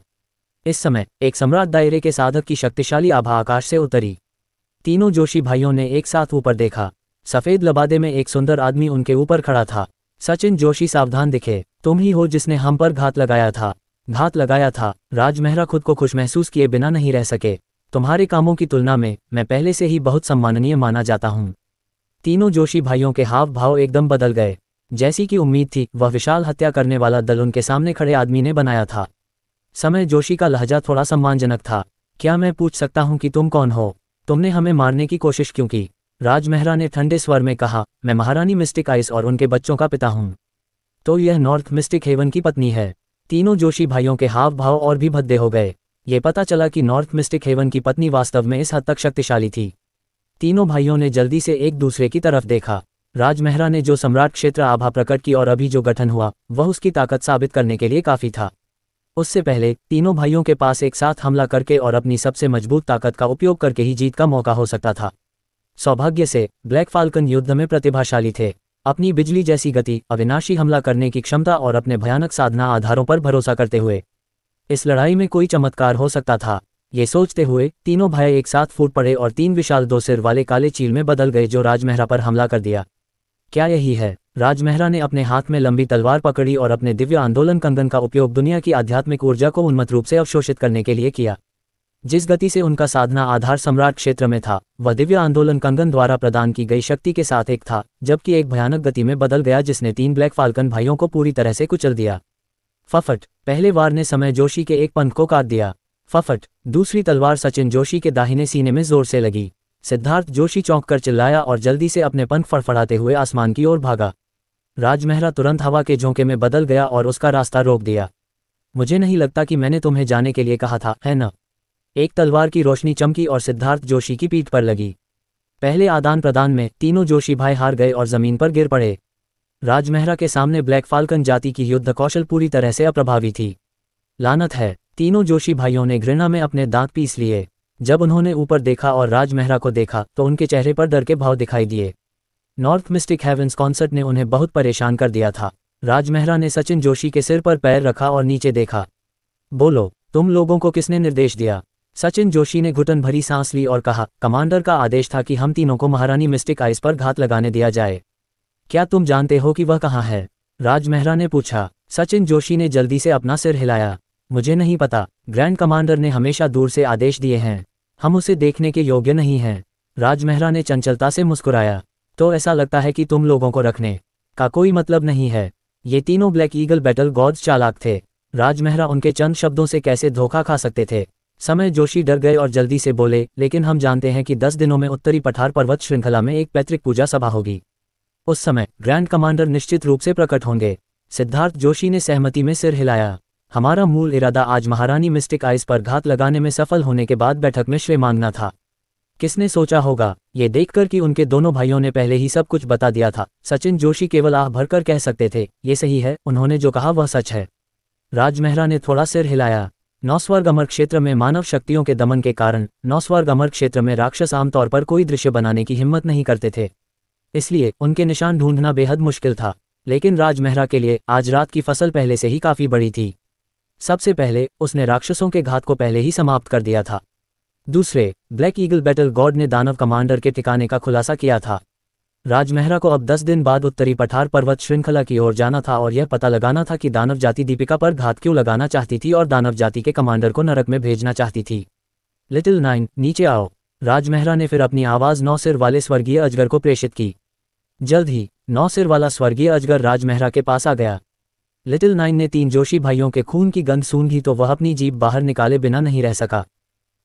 इस समय एक सम्राट दायरे के साधक की शक्तिशाली आभा आकाश से उतरी। तीनों जोशी भाइयों ने एक साथ ऊपर देखा। सफेद लबादे में एक सुंदर आदमी उनके ऊपर खड़ा था। सचिन जोशी सावधान दिखे। तुम ही हो जिसने हम पर घात लगाया था। घात लगाया था। राजमहरा खुद को खुश महसूस किए बिना नहीं रह सके। तुम्हारे कामों की तुलना में मैं पहले से ही बहुत सम्माननीय माना जाता हूँ। तीनों जोशी भाइयों के हाव भाव एकदम बदल गए। जैसी कि उम्मीद थी वह विशाल हत्या करने वाला दल उनके सामने खड़े आदमी ने बनाया था। समय जोशी का लहजा थोड़ा सम्मानजनक था। क्या मैं पूछ सकता हूँ कि तुम कौन हो? तुमने हमें मारने की कोशिश क्यों की? राजमहरा ने ठंडे स्वर में कहा, मैं महारानी मिस्टिक आइस और उनके बच्चों का पिता हूँ। तो यह नॉर्थ मिस्टिक हेवन की पत्नी है। तीनों जोशी भाइयों के हाव भाव और भी भद्दे हो गए। ये पता चला कि नॉर्थ मिस्टिक हेवन की पत्नी वास्तव में इस हद तक शक्तिशाली थी। तीनों भाइयों ने जल्दी से एक दूसरे की तरफ देखा। राजमहरा ने जो सम्राट क्षेत्र आभा प्रकट की और अभी जो गठन हुआ वह उसकी ताकत साबित करने के लिए काफ़ी था। उससे पहले तीनों भाइयों के पास एक साथ हमला करके और अपनी सबसे मजबूत ताकत का उपयोग करके ही जीत का मौका हो सकता था। सौभाग्य से ब्लैक फाल्कन युद्ध में प्रतिभाशाली थे। अपनी बिजली जैसी गति, अविनाशी हमला करने की क्षमता और अपने भयानक साधना आधारों पर भरोसा करते हुए इस लड़ाई में कोई चमत्कार हो सकता था। ये सोचते हुए तीनों भाई एक साथ फूट पड़े और 3 विशाल 2 सिर वाले काले चील में बदल गए जो राजमहरा पर हमला कर दिया। क्या यही है? राजमहरा ने अपने हाथ में लंबी तलवार पकड़ी और अपने दिव्य आंदोलन कंगन का उपयोग दुनिया की आध्यात्मिक ऊर्जा को उन्मत्त रूप से अवशोषित करने के लिए किया। जिस गति से उनका साधना आधार सम्राट क्षेत्र में था वह दिव्य आंदोलन कंगन द्वारा प्रदान की गई शक्ति के साथ एक था, जबकि एक भयानक गति में बदल गया जिसने 3 ब्लैक फाल्कन भाइयों को पूरी तरह से कुचल दिया। फफट! पहले वार ने समय जोशी के एक पंख को काट दिया। फफट! दूसरी तलवार सचिन जोशी के दाहिने सीने में जोर से लगी। सिद्धार्थ जोशी चौंक कर चिल्लाया और जल्दी से अपने पंख फड़फड़ाते हुए आसमान की ओर भागा। राजमहरा तुरंत हवा के झोंके में बदल गया और उसका रास्ता रोक दिया। मुझे नहीं लगता कि मैंने तुम्हें जाने के लिए कहा था, है न? एक तलवार की रोशनी चमकी और सिद्धार्थ जोशी की पीठ पर लगी। पहले आदान प्रदान में तीनों जोशी भाई हार गए और जमीन पर गिर पड़े। राजमहरा के सामने ब्लैक फाल्कन जाति की युद्ध कौशल पूरी तरह से अप्रभावी थी। लानत है! तीनों जोशी भाइयों ने घृणा में अपने दांत पीस लिए। जब उन्होंने ऊपर देखा और राजमहरा को देखा तो उनके चेहरे पर डर के भाव दिखाई दिए। नॉर्थ मिस्टिक हेवंस कॉन्सर्ट ने उन्हें बहुत परेशान कर दिया था। राजमहरा ने सचिन जोशी के सिर पर पैर रखा और नीचे देखा। बोलो, तुम लोगों को किसने निर्देश दिया? सचिन जोशी ने घुटन भरी सांस ली और कहा, कमांडर का आदेश था कि हम तीनों को महारानी मिस्टिक आइस पर घात लगाने दिया जाए। क्या तुम जानते हो कि वह कहाँ है? राजमहरा ने पूछा। सचिन जोशी ने जल्दी से अपना सिर हिलाया। मुझे नहीं पता, ग्रैंड कमांडर ने हमेशा दूर से आदेश दिए हैं। हम उसे देखने के योग्य नहीं हैं। राजमहरा ने चंचलता से मुस्कुराया। तो ऐसा लगता है कि तुम लोगों को रखने का कोई मतलब नहीं है। ये तीनों ब्लैक ईगल बैटल गॉड्स चालाक थे। राजमहरा उनके चंद शब्दों से कैसे धोखा खा सकते थे? समय जोशी डर गए और जल्दी से बोले, लेकिन हम जानते हैं कि 10 दिनों में उत्तरी पठार पर्वत श्रृंखला में एक पैतृक पूजा सभा होगी। उस समय ग्रैंड कमांडर निश्चित रूप से प्रकट होंगे। सिद्धार्थ जोशी ने सहमति में सिर हिलाया। हमारा मूल इरादा आज महारानी मिस्टिक आइस पर घात लगाने में सफल होने के बाद बैठक में श्रेय मांगना था। किसने सोचा होगा? ये देखकर कि उनके दोनों भाइयों ने पहले ही सब कुछ बता दिया था, सचिन जोशी केवल आह भरकर कह सकते थे, ये सही है, उन्होंने जो कहा वह सच है। राजमहरा ने थोड़ा सिर हिलाया। नौस्वर्ग अमर क्षेत्र में मानव शक्तियों के दमन के कारण नौस्वर्ग अमर क्षेत्र में राक्षस आमतौर पर कोई दृश्य बनाने की हिम्मत नहीं करते थे, इसलिए उनके निशान ढूंढना बेहद मुश्किल था। लेकिन राजमहरा के लिए आज रात की फसल पहले से ही काफी बड़ी थी। सबसे पहले उसने राक्षसों के घात को पहले ही समाप्त कर दिया था। दूसरे, ब्लैक ईगल बैटल गॉड ने दानव कमांडर के ठिकाने का खुलासा किया था। राजमहरा को अब 10 दिन बाद उत्तरी पठार पर्वत श्रृंखला की ओर जाना था और यह पता लगाना था कि दानव जाति दीपिका पर घात क्यों लगाना चाहती थी और दानव जाति के कमांडर को नरक में भेजना चाहती थी। लिटिल नाइन, नीचे आओ। राजमहरा ने फिर अपनी आवाज़ 9 सिर वाले स्वर्गीय अजगर को प्रेषित की। जल्द ही 9 सिर वाला स्वर्गीय अजगर राजमहरा के पास आ गया। लिटिल नाइन ने 3 जोशी भाइयों के खून की गंध सूंघी तो वह अपनी जीभ बाहर निकाले बिना नहीं रह सका।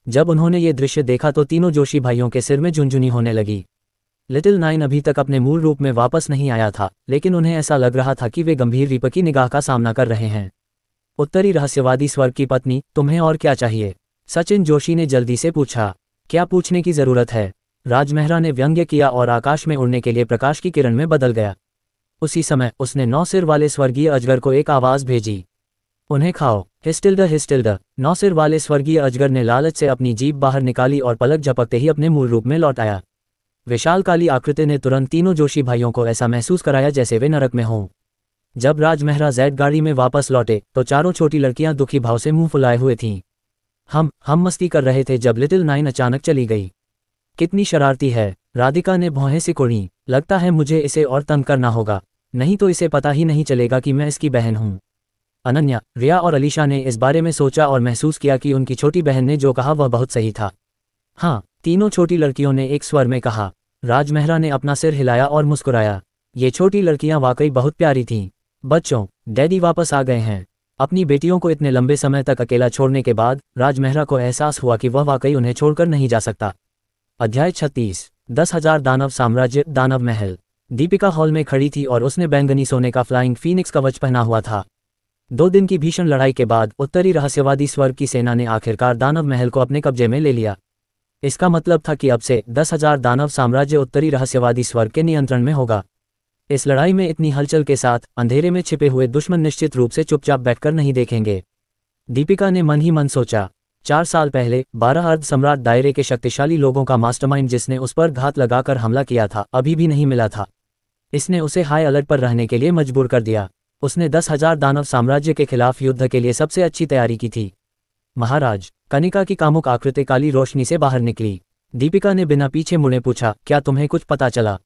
जब उन्होंने ये दृश्य देखा तो तीनों जोशी भाइयों के सिर में झुनझुनी होने लगी। लिटिल नाइन अभी तक अपने मूल रूप में वापस नहीं आया था, लेकिन उन्हें ऐसा लग रहा था कि वे गंभीर रिप की निगाह का सामना कर रहे हैं। उत्तरी रहस्यवादी स्वर्ग की पत्नी, तुम्हें और क्या चाहिए? सचिन जोशी ने जल्दी से पूछा। क्या पूछने की जरूरत है? राजमहरा ने व्यंग्य किया और आकाश में उड़ने के लिए प्रकाश की किरण में बदल गया। उसी समय उसने 9 सिर वाले स्वर्गीय अजगर को एक आवाज भेजी, उन्हें खाओ। हिस्टिल्डा हिस्टिल्डा। 9 सिर वाले स्वर्गीय अजगर ने लालच से अपनी जीभ बाहर निकाली और पलक झपकते ही अपने मूल रूप में लौट आया। विशाल काली आकृति ने तुरंत तीनों जोशी भाइयों को ऐसा महसूस कराया जैसे वे नरक में हों। जब राजमहरा जेड गाड़ी में वापस लौटे तो चारों छोटी लड़कियां दुखी भाव से मुंह फुलाए हुए थीं। हम मस्ती कर रहे थे जब लिटिल नाइन अचानक चली गई। कितनी शरारती है, राधिका ने भौहें सिकोड़ी। लगता है मुझे इसे और तंग करना होगा, नहीं तो इसे पता ही नहीं चलेगा कि मैं इसकी बहन हूँ। अनन्या, रिया और अलीशा ने इस बारे में सोचा और महसूस किया कि उनकी छोटी बहन ने जो कहा वह बहुत सही था। हाँ, तीनों छोटी लड़कियों ने एक स्वर में कहा। राजमहरा ने अपना सिर हिलाया और मुस्कुराया। ये छोटी लड़कियां वाकई बहुत प्यारी थीं। बच्चों, डैडी वापस आ गए हैं। अपनी बेटियों को इतने लंबे समय तक अकेला छोड़ने के बाद राजमहरा को एहसास हुआ कि वह वाकई उन्हें छोड़कर नहीं जा सकता। अध्याय 36। 10,000 दानव साम्राज्य, दानव महल। दीपिका हॉल में खड़ी थी और उसने बैंगनी सोने का फ्लाइंग फीनिक्स कवच पहना हुआ था। 2 दिन की भीषण लड़ाई के बाद उत्तरी रहस्यवादी स्वर्ग की सेना ने आखिरकार दानव महल को अपने कब्जे में ले लिया। इसका मतलब था कि अब से 10,000 दानव साम्राज्य उत्तरी रहस्यवादी स्वर्ग के नियंत्रण में होगा। इस लड़ाई में इतनी हलचल के साथ अंधेरे में छिपे हुए दुश्मन निश्चित रूप से चुपचाप बैठकर नहीं देखेंगे। दीपिका ने मन ही मन सोचा। 4 साल पहले 12 अर्ध सम्राट दायरे के शक्तिशाली लोगों का मास्टरमाइंड जिसने उस पर घात लगाकर हमला किया था अभी भी नहीं मिला था। इसने उसे हाई अलर्ट पर रहने के लिए मजबूर कर दिया। उसने 10,000 दानव साम्राज्य के खिलाफ युद्ध के लिए सबसे अच्छी तैयारी की थी। महाराज, कनिका की कामुक आकृति काली रोशनी से बाहर निकली। दीपिका ने बिना पीछे मुड़े पूछा, क्या तुम्हें कुछ पता चला?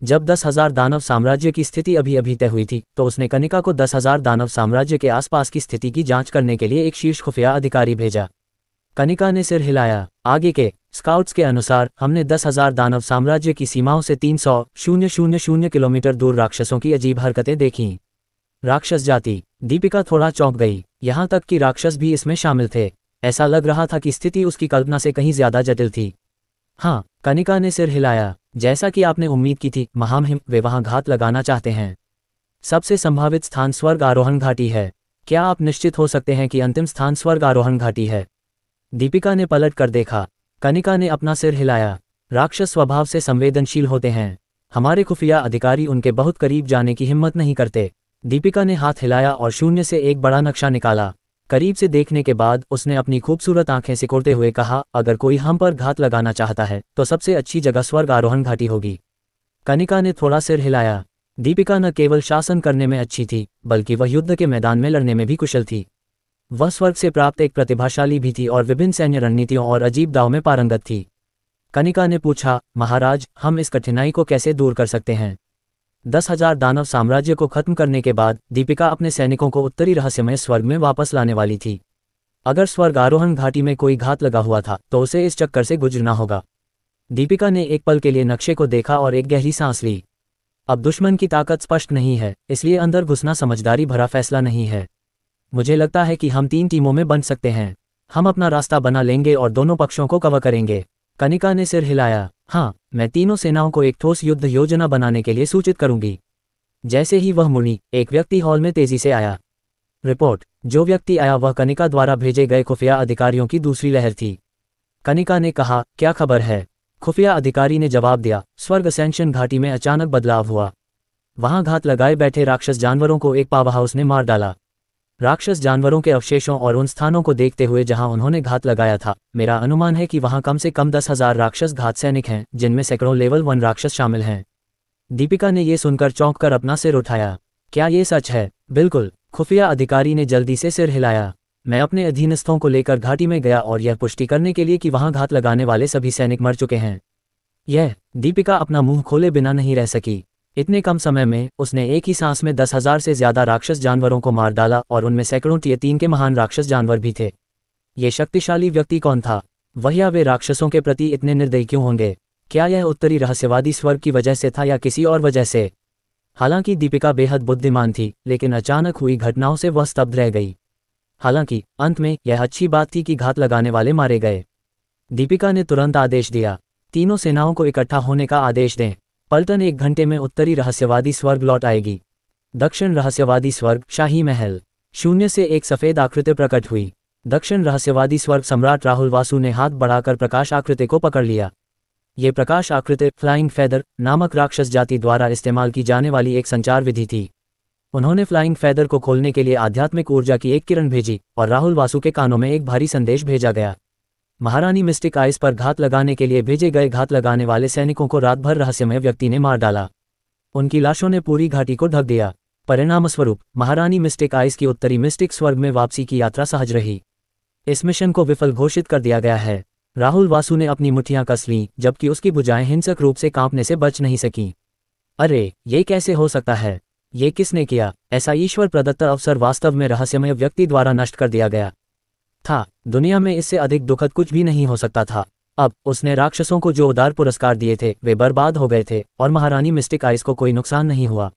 जब 10,000 दानव साम्राज्य की स्थिति अभी अभी तय हुई थी तो उसने कनिका को 10,000 दानव साम्राज्य के आसपास की स्थिति की जांच करने के लिए एक शीर्ष खुफिया अधिकारी भेजा। कनिका ने सिर हिलाया। आगे के स्काउट्स के अनुसार हमने 10,000 दानव साम्राज्य की सीमाओं से 300,000 किलोमीटर दूर राक्षसों की अजीब हरकतें देखीं। राक्षस जाति। दीपिका थोड़ा चौंक गई। यहाँ तक कि राक्षस भी इसमें शामिल थे। ऐसा लग रहा था कि स्थिति उसकी कल्पना से कहीं ज्यादा जटिल थी। हाँ, कनिका ने सिर हिलाया। जैसा कि आपने उम्मीद की थी महामहिम, वे वहां घात लगाना चाहते हैं। सबसे संभावित स्थान स्वर्ग आरोहण घाटी है। क्या आप निश्चित हो सकते हैं कि अंतिम स्थान स्वर्ग आरोहण घाटी है? दीपिका ने पलट कर देखा। कनिका ने अपना सिर हिलाया। राक्षस स्वभाव से संवेदनशील होते हैं। हमारे खुफिया अधिकारी उनके बहुत करीब जाने की हिम्मत नहीं करते। दीपिका ने हाथ हिलाया और शून्य से एक बड़ा नक्शा निकाला। करीब से देखने के बाद उसने अपनी खूबसूरत आंखें सिकोड़ते हुए कहा, अगर कोई हम पर घात लगाना चाहता है तो सबसे अच्छी जगह स्वर्ग आरोहण घाटी होगी। कनिका ने थोड़ा सिर हिलाया। दीपिका न केवल शासन करने में अच्छी थी बल्कि वह युद्ध के मैदान में लड़ने में भी कुशल थी। वह स्वर्ग से प्राप्त एक प्रतिभाशाली भी थी और विभिन्न सैन्य रणनीतियों और अजीब दाव में पारंगत थी। कनिका ने पूछा, महाराज, हम इस कठिनाई को कैसे दूर कर सकते हैं? 10,000 दानव साम्राज्य को खत्म करने के बाद दीपिका अपने सैनिकों को उत्तरी रहस्यमय स्वर्ग में वापस लाने वाली थी। अगर स्वर्ग आरोहण घाटी में कोई घात लगा हुआ था तो उसे इस चक्कर से गुजरना होगा। दीपिका ने एक पल के लिए नक्शे को देखा और एक गहरी सांस ली। अब दुश्मन की ताकत स्पष्ट नहीं है, इसलिए अंदर घुसना समझदारी भरा फैसला नहीं है। मुझे लगता है कि हम 3 टीमों में बंट सकते हैं। हम अपना रास्ता बना लेंगे और दोनों पक्षों को कवर करेंगे। कनिका ने सिर हिलाया। हाँ, मैं तीनों सेनाओं को एक ठोस युद्ध योजना बनाने के लिए सूचित करूंगी। जैसे ही वह मुड़ी, एक व्यक्ति हॉल में तेजी से आया। रिपोर्ट। जो व्यक्ति आया वह कनिका द्वारा भेजे गए खुफिया अधिकारियों की दूसरी लहर थी। कनिका ने कहा, क्या खबर है? खुफिया अधिकारी ने जवाब दिया, स्वर्ग असेंशन घाटी में अचानक बदलाव हुआ। वहां घात लगाए बैठे राक्षस जानवरों को एक पावर हाउस ने मार डाला। राक्षस जानवरों के अवशेषों और उन स्थानों को देखते हुए जहां उन्होंने घात लगाया था, मेरा अनुमान है कि वहां कम से कम 10,000 राक्षस घात सैनिक हैं, जिनमें सैकड़ों लेवल 1 राक्षस शामिल हैं। दीपिका ने यह सुनकर चौंक कर अपना सिर उठाया। क्या ये सच है? बिल्कुल, खुफिया अधिकारी ने जल्दी से सिर हिलाया। मैं अपने अधीनस्थों को लेकर घाटी में गया और यह पुष्टि करने के लिए कि वहां घात लगाने वाले सभी सैनिक मर चुके हैं। दीपिका अपना मुंह खोले बिना नहीं रह सकी। इतने कम समय में उसने एक ही सांस में 10,000 से ज्यादा राक्षस जानवरों को मार डाला और उनमें सैकड़ों टियर 3 के महान राक्षस जानवर भी थे। ये शक्तिशाली व्यक्ति कौन था? वह या वे राक्षसों के प्रति इतने निर्दयी क्यों होंगे? क्या यह उत्तरी रहस्यवादी स्वर्ग की वजह से था या किसी और वजह से? हालांकि दीपिका बेहद बुद्धिमान थी, लेकिन अचानक हुई घटनाओं से वह स्तब्ध रह गई। हालांकि अंत में यह अच्छी बात थी कि घात लगाने वाले मारे गए। दीपिका ने तुरंत आदेश दिया, तीनों सेनाओं को इकट्ठा होने का आदेश दें। पलटन 1 घंटे में उत्तरी रहस्यवादी स्वर्ग लौट आएगी। दक्षिण रहस्यवादी स्वर्ग, शाही महल। शून्य से एक सफेद आकृति प्रकट हुई। दक्षिण रहस्यवादी स्वर्ग सम्राट राहुल वासु ने हाथ बढ़ाकर प्रकाश आकृति को पकड़ लिया। ये प्रकाश आकृति फ्लाइंग फेदर नामक राक्षस जाति द्वारा इस्तेमाल की जाने वाली एक संचार विधि थी। उन्होंने फ्लाइंग फेदर को खोलने के लिए आध्यात्मिक ऊर्जा की एक किरण भेजी और राहुल वासु के कानों में एक भारी संदेश भेजा गया। महारानी मिस्टिक आइस पर घात लगाने के लिए भेजे गए घात लगाने वाले सैनिकों को रात भर रहस्यमय व्यक्ति ने मार डाला। उनकी लाशों ने पूरी घाटी को ढक दिया। परिणामस्वरूप महारानी मिस्टिक आइस की उत्तरी मिस्टिक स्वर्ग में वापसी की यात्रा सहज रही। इस मिशन को विफल घोषित कर दिया गया है। राहुल वासु ने अपनी मुट्ठियां कस लीं, जबकि उसकी भुजाएं हिंसक रूप से कांपने से बच नहीं सकीं। अरे, ये कैसे हो सकता है? ये किसने किया? ऐसा ईश्वर प्रदत्त अवसर वास्तव में रहस्यमय व्यक्ति द्वारा नष्ट कर दिया गया था। दुनिया में इससे अधिक दुखद कुछ भी नहीं हो सकता था। अब उसने राक्षसों को जो उदार पुरस्कार दिए थे वे बर्बाद हो गए थे और महारानी मिस्टिक आइस को कोई नुकसान नहीं हुआ।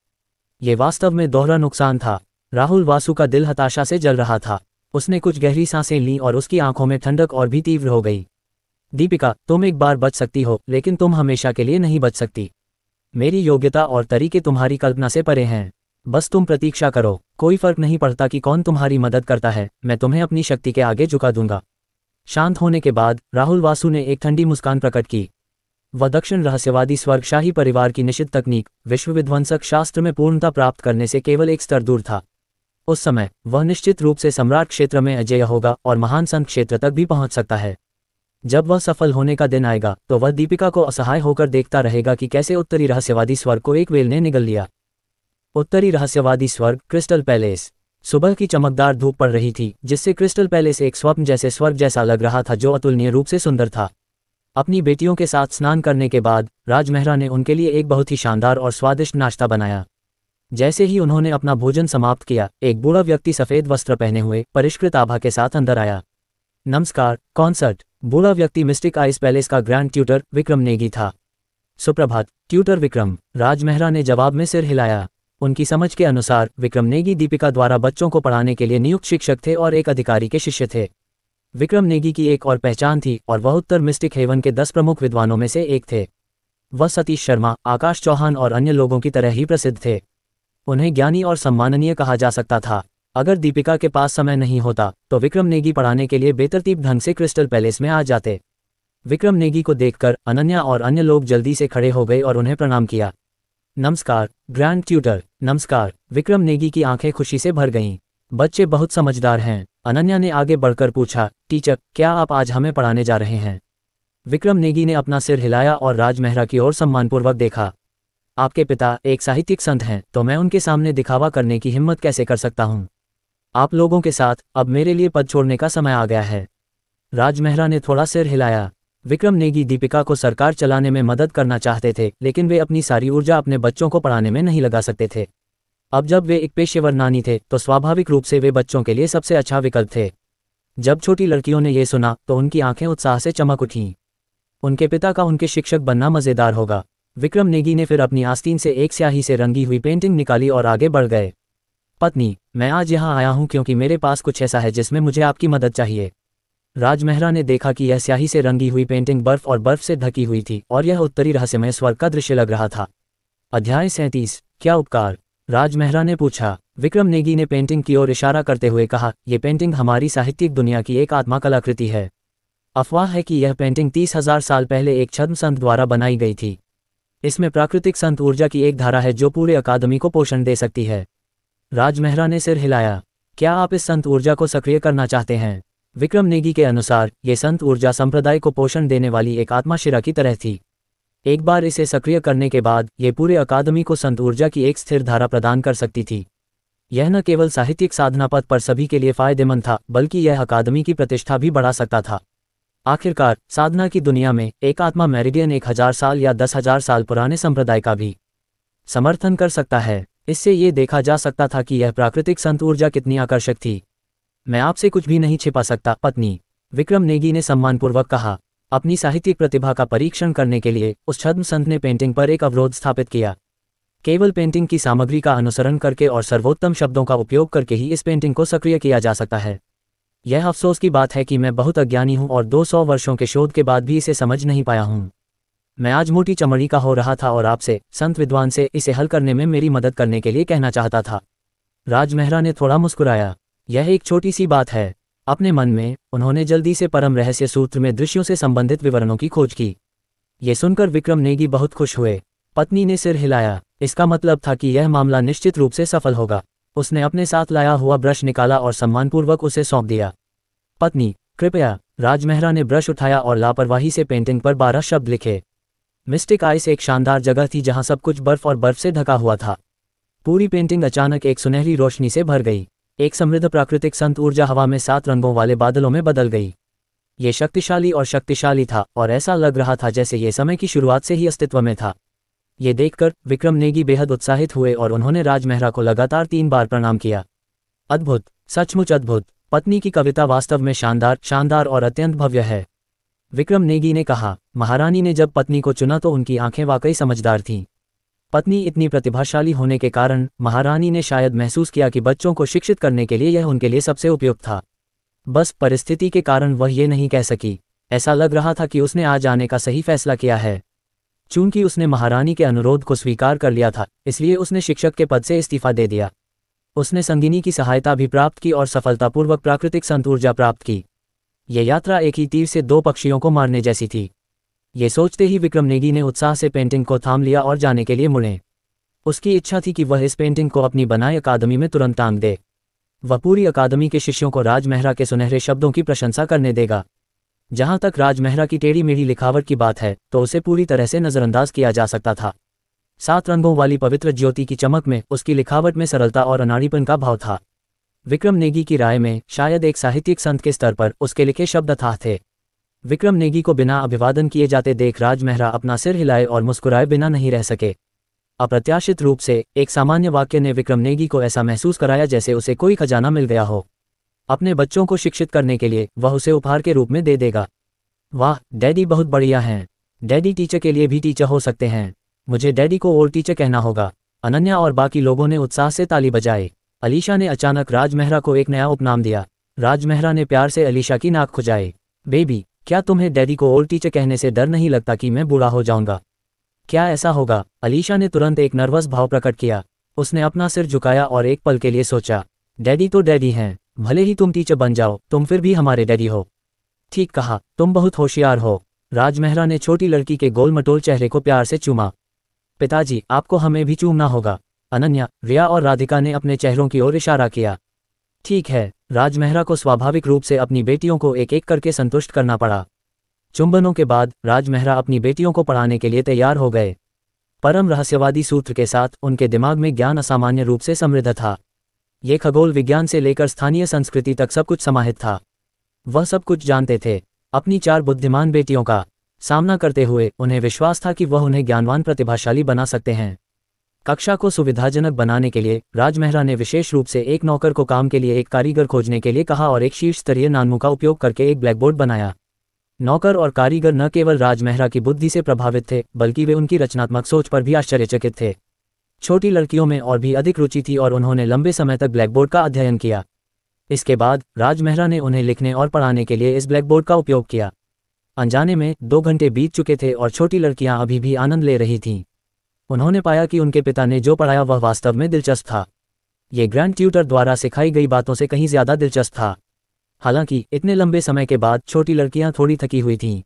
ये वास्तव में दोहरा नुकसान था। राहुल वासु का दिल हताशा से जल रहा था। उसने कुछ गहरी सांसें लीं और उसकी आंखों में ठंडक और भी तीव्र हो गई। दीपिका, तुम एक बार बच सकती हो, लेकिन तुम हमेशा के लिए नहीं बच सकती। मेरी योग्यता और तरीके तुम्हारी कल्पना से परे हैं। बस तुम प्रतीक्षा करो। कोई फर्क नहीं पड़ता कि कौन तुम्हारी मदद करता है, मैं तुम्हें अपनी शक्ति के आगे झुका दूंगा। शांत होने के बाद राहुल वासु ने एक ठंडी मुस्कान प्रकट की। वह दक्षिण रहस्यवादी स्वर्ग शाही परिवार की निश्चित तकनीक विश्व विध्वंसक शास्त्र में पूर्णता प्राप्त करने से केवल एक स्तर दूर था। उस समय वह निश्चित रूप से सम्राट क्षेत्र में अजेय होगा और महान संत क्षेत्र तक भी पहुंच सकता है। जब वह सफल होने का दिन आएगा तो वह दीपिका को असहाय होकर देखता रहेगा कि कैसे उत्तरी रहस्यवादी स्वर्ग को एक व्हेल ने निगल लिया। उत्तरी रहस्यवादी स्वर्ग क्रिस्टल पैलेस। सुबह की चमकदार धूप पड़ रही थी, जिससे क्रिस्टल पैलेस एक स्वप्न जैसे स्वर्ग जैसा लग रहा था जो अतुलनीय रूप से सुंदर था। अपनी बेटियों के साथ स्नान करने के बाद राजमहरा ने उनके लिए एक बहुत ही शानदार और स्वादिष्ट नाश्ता बनाया। जैसे ही उन्होंने अपना भोजन समाप्त किया, एक बूढ़ा व्यक्ति सफेद वस्त्र पहने हुए परिष्कृत आभा के साथ अंदर आया। नमस्कार कॉन्सर्ट। बूढ़ा व्यक्ति मिस्टिक आइस पैलेस का ग्रैंड ट्यूटर विक्रम नेगी था। सुप्रभात ट्यूटर विक्रम, राजमहरा ने जवाब में सिर हिलाया। उनकी समझ के अनुसार विक्रम नेगी दीपिका द्वारा बच्चों को पढ़ाने के लिए नियुक्त शिक्षक थे और एक अधिकारी के शिष्य थे। विक्रम नेगी की एक और पहचान थी और वह उत्तर मिस्टिक हेवन के 10 प्रमुख विद्वानों में से एक थे। वह सतीश शर्मा, आकाश चौहान और अन्य लोगों की तरह ही प्रसिद्ध थे। उन्हें ज्ञानी और सम्माननीय कहा जा सकता था। अगर दीपिका के पास समय नहीं होता तो विक्रम नेगी पढ़ाने के लिए बेतरतीब ढंग से क्रिस्टल पैलेस में आ जाते। विक्रम नेगी को देखकर अनन्या और अन्य लोग जल्दी से खड़े हो गए और उन्हें प्रणाम किया। नमस्कार ग्रैंड ट्यूटर। नमस्कार। विक्रम नेगी की आंखें खुशी से भर गईं। बच्चे बहुत समझदार हैं। अनन्या ने आगे बढ़कर पूछा, टीचर क्या आप आज हमें पढ़ाने जा रहे हैं? विक्रम नेगी ने अपना सिर हिलाया और राजमहरा की ओर सम्मानपूर्वक देखा। आपके पिता एक साहित्यिक संत हैं, तो मैं उनके सामने दिखावा करने की हिम्मत कैसे कर सकता हूँ? आप लोगों के साथ अब मेरे लिए पद छोड़ने का समय आ गया है। राजमहरा ने थोड़ा सिर हिलाया। विक्रम नेगी दीपिका को सरकार चलाने में मदद करना चाहते थे, लेकिन वे अपनी सारी ऊर्जा अपने बच्चों को पढ़ाने में नहीं लगा सकते थे। अब जब वे एक पेशेवर नानी थे तो स्वाभाविक रूप से वे बच्चों के लिए सबसे अच्छा विकल्प थे। जब छोटी लड़कियों ने यह सुना तो उनकी आंखें उत्साह से चमक उठीं। उनके पिता का उनके शिक्षक बनना मज़ेदार होगा। विक्रम नेगी ने फिर अपनी आस्तीन से एक स्याही से रंगी हुई पेंटिंग निकाली और आगे बढ़ गए। पत्नी, मैं आज यहाँ आया हूँ क्योंकि मेरे पास कुछ ऐसा है जिसमें मुझे आपकी मदद चाहिए। राजमहरा ने देखा कि यह स्याही से रंगी हुई पेंटिंग बर्फ और बर्फ से ढकी हुई थी और यह उत्तरी रहस्यमय स्वर्ग का दृश्य लग रहा था। अध्याय 37। क्या उपकार? राजमहरा ने पूछा। विक्रम नेगी ने पेंटिंग की ओर इशारा करते हुए कहा, यह पेंटिंग हमारी साहित्यिक दुनिया की एक आत्मा कलाकृति है। अफवाह है कि यह पेंटिंग 30,000 साल पहले एक छद्म संत द्वारा बनाई गई थी। इसमें प्राकृतिक संत ऊर्जा की एक धारा है जो पूरे अकादमी को पोषण दे सकती है। राजमहरा ने सिर हिलाया। क्या आप इस संत ऊर्जा को सक्रिय करना चाहते हैं? विक्रम नेगी के अनुसार ये संत ऊर्जा संप्रदाय को पोषण देने वाली एक आत्माशिरा की तरह थी। एक बार इसे सक्रिय करने के बाद ये पूरे अकादमी को संत ऊर्जा की एक स्थिर धारा प्रदान कर सकती थी। यह न केवल साहित्यिक साधना पथ पर सभी के लिए फायदेमंद था, बल्कि यह अकादमी की प्रतिष्ठा भी बढ़ा सकता था। आखिरकार साधना की दुनिया में एक आत्मा मेरिडियन 1000 साल या 10,000 साल पुराने संप्रदाय का भी समर्थन कर सकता है। इससे ये देखा जा सकता था कि यह प्राकृतिक संत ऊर्जा कितनी आकर्षक थी। मैं आपसे कुछ भी नहीं छिपा सकता पत्नी, विक्रम नेगी ने सम्मानपूर्वक कहा। अपनी साहित्यिक प्रतिभा का परीक्षण करने के लिए उस छद्म संत ने पेंटिंग पर एक अवरोध स्थापित किया। केवल पेंटिंग की सामग्री का अनुसरण करके और सर्वोत्तम शब्दों का उपयोग करके ही इस पेंटिंग को सक्रिय किया जा सकता है। यह अफसोस की बात है कि मैं बहुत अज्ञानी हूँ और 200 वर्षों के शोध के बाद भी इसे समझ नहीं पाया हूँ। मैं आज मोटी चमड़ी का हो रहा था और आपसे, संत विद्वान से, इसे हल करने में मेरी मदद करने के लिए कहना चाहता था। राजमहरा ने थोड़ा मुस्कुराया। यह एक छोटी सी बात है। अपने मन में उन्होंने जल्दी से परम रहस्य सूत्र में दृश्यों से संबंधित विवरणों की खोज की। ये सुनकर विक्रम नेगी बहुत खुश हुए। पत्नी ने सिर हिलाया। इसका मतलब था कि यह मामला निश्चित रूप से सफल होगा। उसने अपने साथ लाया हुआ ब्रश निकाला और सम्मानपूर्वक उसे सौंप दिया। पत्नी, कृपया। राजमहरा ने ब्रश उठाया और लापरवाही से पेंटिंग पर 12 शब्द लिखे। मिस्टिक आइस एक शानदार जगह थी जहां सब कुछ बर्फ और बर्फ से ढका हुआ था। पूरी पेंटिंग अचानक एक सुनहरी रोशनी से भर गई। एक समृद्ध प्राकृतिक संत ऊर्जा हवा में 7 रंगों वाले बादलों में बदल गई। ये शक्तिशाली और शक्तिशाली था और ऐसा लग रहा था जैसे ये समय की शुरुआत से ही अस्तित्व में था। ये देखकर विक्रम नेगी बेहद उत्साहित हुए और उन्होंने राजमहरा को लगातार 3 बार प्रणाम किया। अद्भुत, सचमुच अद्भुत। पत्नी की कविता वास्तव में शानदार, शानदार और अत्यंत भव्य है, विक्रम नेगी ने कहा। महारानी ने जब पत्नी को चुना तो उनकी आंखें वाकई समझदार थीं। पत्नी इतनी प्रतिभाशाली होने के कारण महारानी ने शायद महसूस किया कि बच्चों को शिक्षित करने के लिए यह उनके लिए सबसे उपयुक्त था। बस परिस्थिति के कारण वह ये नहीं कह सकी। ऐसा लग रहा था कि उसने आज आने का सही फैसला किया है। चूंकि उसने महारानी के अनुरोध को स्वीकार कर लिया था, इसलिए उसने शिक्षक के पद से इस्तीफा दे दिया। उसने संगिनी की सहायता भी प्राप्त की और सफलतापूर्वक प्राकृतिक संत ऊर्जा प्राप्त की। ये यात्रा एक ही तीर से 2 पक्षियों को मारने जैसी थी। ये सोचते ही विक्रम नेगी ने उत्साह से पेंटिंग को थाम लिया और जाने के लिए मुड़े। उसकी इच्छा थी कि वह इस पेंटिंग को अपनी बनाई अकादमी में तुरंत टांग दे। वह पूरी अकादमी के शिष्यों को राज मेहरा के सुनहरे शब्दों की प्रशंसा करने देगा। जहां तक राज मेहरा की टेढ़ी मेढ़ी लिखावट की बात है तो उसे पूरी तरह से नज़रअंदाज किया जा सकता था। 7 रंगों वाली पवित्र ज्योति की चमक में उसकी लिखावट में सरलता और अनाड़ीपन का भाव था। विक्रम नेगी की राय में शायद एक साहित्यिक संत के स्तर पर उसके लिखे शब्द अथाह थे। विक्रम नेगी को बिना अभिवादन किए जाते देख राज मेहरा अपना सिर हिलाए और मुस्कुराए बिना नहीं रह सके। अप्रत्याशित रूप से एक सामान्य वाक्य ने विक्रम नेगी को ऐसा महसूस कराया जैसे उसे कोई खजाना मिल गया हो। अपने बच्चों को शिक्षित करने के लिए वह उसे उपहार के रूप में दे देगा। वाह, डैडी बहुत बढ़िया हैं। डैडी टीचर के लिए भी टीचर हो सकते हैं। मुझे डैडी को और टीचर कहना होगा। अनन्या और बाकी लोगों ने उत्साह से ताली बजाई। अलीशा ने अचानक राज मेहरा को एक नया उपनाम दिया। राज मेहरा ने प्यार से अलीशा की नाक खुजाई। बेबी, क्या तुम्हें डैडी को ओल्ड टीचर कहने से डर नहीं लगता कि मैं बूढ़ा हो जाऊंगा? क्या ऐसा होगा? अलीशा ने तुरंत एक नर्वस भाव प्रकट किया। उसने अपना सिर झुकाया और एक पल के लिए सोचा। डैडी तो डैडी हैं, भले ही तुम टीचर बन जाओ, तुम फिर भी हमारे डैडी हो। ठीक कहा, तुम बहुत होशियार हो। राज मेहरा ने छोटी लड़की के गोल मटोल चेहरे को प्यार से चूमा। पिताजी, आपको हमें भी चूमना होगा। अनन्या, रिया और राधिका ने अपने चेहरों की ओर इशारा किया। ठीक है। राज मेहरा को स्वाभाविक रूप से अपनी बेटियों को एक एक करके संतुष्ट करना पड़ा। चुंबनों के बाद राज मेहरा अपनी बेटियों को पढ़ाने के लिए तैयार हो गए। परम रहस्यवादी सूत्र के साथ उनके दिमाग में ज्ञान असामान्य रूप से समृद्ध था। ये खगोल विज्ञान से लेकर स्थानीय संस्कृति तक सब कुछ समाहित था। वह सब कुछ जानते थे। अपनी 4 बुद्धिमान बेटियों का सामना करते हुए उन्हें विश्वास था कि वह उन्हें ज्ञानवान प्रतिभाशाली बना सकते हैं। कक्षा को सुविधाजनक बनाने के लिए राज मेहरा ने विशेष रूप से एक नौकर को काम के लिए एक कारीगर खोजने के लिए कहा और एक शीर्ष स्तरीय नानमू का उपयोग करके एक ब्लैकबोर्ड बनाया। नौकर और कारीगर न केवल राज मेहरा की बुद्धि से प्रभावित थे बल्कि वे उनकी रचनात्मक सोच पर भी आश्चर्यचकित थे। छोटी लड़कियों में और भी अधिक रुचि थी और उन्होंने लंबे समय तक ब्लैकबोर्ड का अध्ययन किया। इसके बाद राज मेहरा ने उन्हें लिखने और पढ़ाने के लिए इस ब्लैकबोर्ड का उपयोग किया। अनजाने में 2 घंटे बीत चुके थे और छोटी लड़कियां अभी भी आनंद ले रही थीं। उन्होंने पाया कि उनके पिता ने जो पढ़ाया वह वास्तव में दिलचस्प था। ये ग्रैंड ट्यूटर द्वारा सिखाई गई बातों से कहीं ज्यादा दिलचस्प था। हालांकि इतने लंबे समय के बाद छोटी लड़कियां थोड़ी थकी हुई थीं।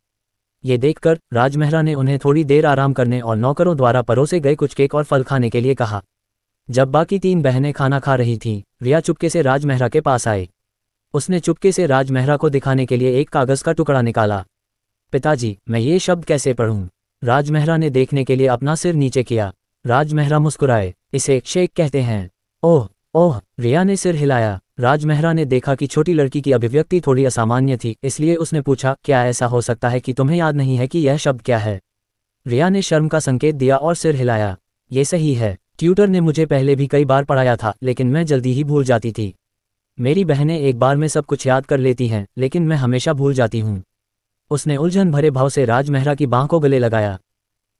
ये देखकर राज मेहरा ने उन्हें थोड़ी देर आराम करने और नौकरों द्वारा परोसे गए कुछ केक और फल खाने के लिए कहा। जब बाकी 3 बहनें खाना खा रही थीं, रिया चुपके से राज मेहरा के पास आए। उसने चुपके से राज मेहरा को दिखाने के लिए एक कागज का टुकड़ा निकाला। पिताजी, मैं ये शब्द कैसे पढ़ूं? राज मेहरा ने देखने के लिए अपना सिर नीचे किया। राज मेहरा मुस्कुराए। इसे शेक कहते हैं। ओह ओह, रिया ने सिर हिलाया। राज मेहरा ने देखा कि छोटी लड़की की अभिव्यक्ति थोड़ी असामान्य थी, इसलिए उसने पूछा, क्या ऐसा हो सकता है कि तुम्हें याद नहीं है कि यह शब्द क्या है? रिया ने शर्म का संकेत दिया और सिर हिलाया। ये सही है, ट्यूटर ने मुझे पहले भी कई बार पढ़ाया था लेकिन मैं जल्दी ही भूल जाती थी। मेरी बहनें एक बार में सब कुछ याद कर लेती हैं लेकिन मैं हमेशा भूल जाती हूँ। उसने उलझन भरे भाव से राज मेहरा की बांह को गले लगाया।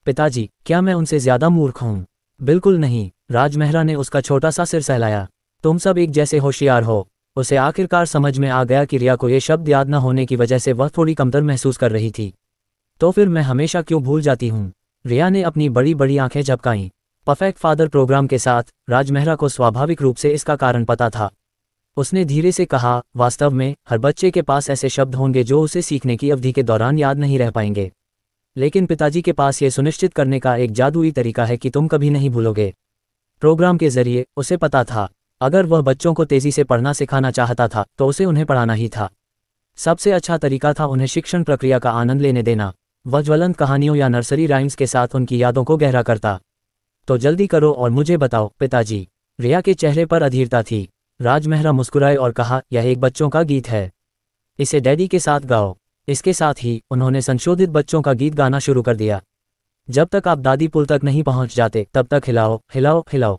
पिताजी, क्या मैं उनसे ज्यादा मूर्ख हूँ? बिल्कुल नहीं। राज मेहरा ने उसका छोटा सा सिर सहलाया। तुम सब एक जैसे होशियार हो। उसे आखिरकार समझ में आ गया कि रिया को ये शब्द याद न होने की वजह से वह थोड़ी कमतर महसूस कर रही थी। तो फिर मैं हमेशा क्यों भूल जाती हूँ? रिया ने अपनी बड़ी बड़ी आंखें झपकाईं। परफेक्ट फादर प्रोग्राम के साथ राज मेहरा को स्वाभाविक रूप से इसका कारण पता था। उसने धीरे से कहा, वास्तव में हर बच्चे के पास ऐसे शब्द होंगे जो उसे सीखने की अवधि के दौरान याद नहीं रह पाएंगे, लेकिन पिताजी के पास ये सुनिश्चित करने का एक जादुई तरीका है कि तुम कभी नहीं भूलोगे। प्रोग्राम के जरिए उसे पता था, अगर वह बच्चों को तेजी से पढ़ना सिखाना चाहता था तो उसे उन्हें पढ़ाना ही था। सबसे अच्छा तरीका था उन्हें शिक्षण प्रक्रिया का आनंद लेने देना। वह ज्वलंत कहानियों या नर्सरी राइम्स के साथ उनकी यादों को गहरा करता। तो जल्दी करो और मुझे बताओ पिताजी। रिया के चेहरे पर अधीरता थी। राज मेहरा मुस्कुराए और कहा, यह एक बच्चों का गीत है, इसे डैडी के साथ गाओ। इसके साथ ही उन्होंने संशोधित बच्चों का गीत गाना शुरू कर दिया। जब तक आप दादी पुल तक नहीं पहुंच जाते तब तक हिलाओ हिलाओ हिलाओ।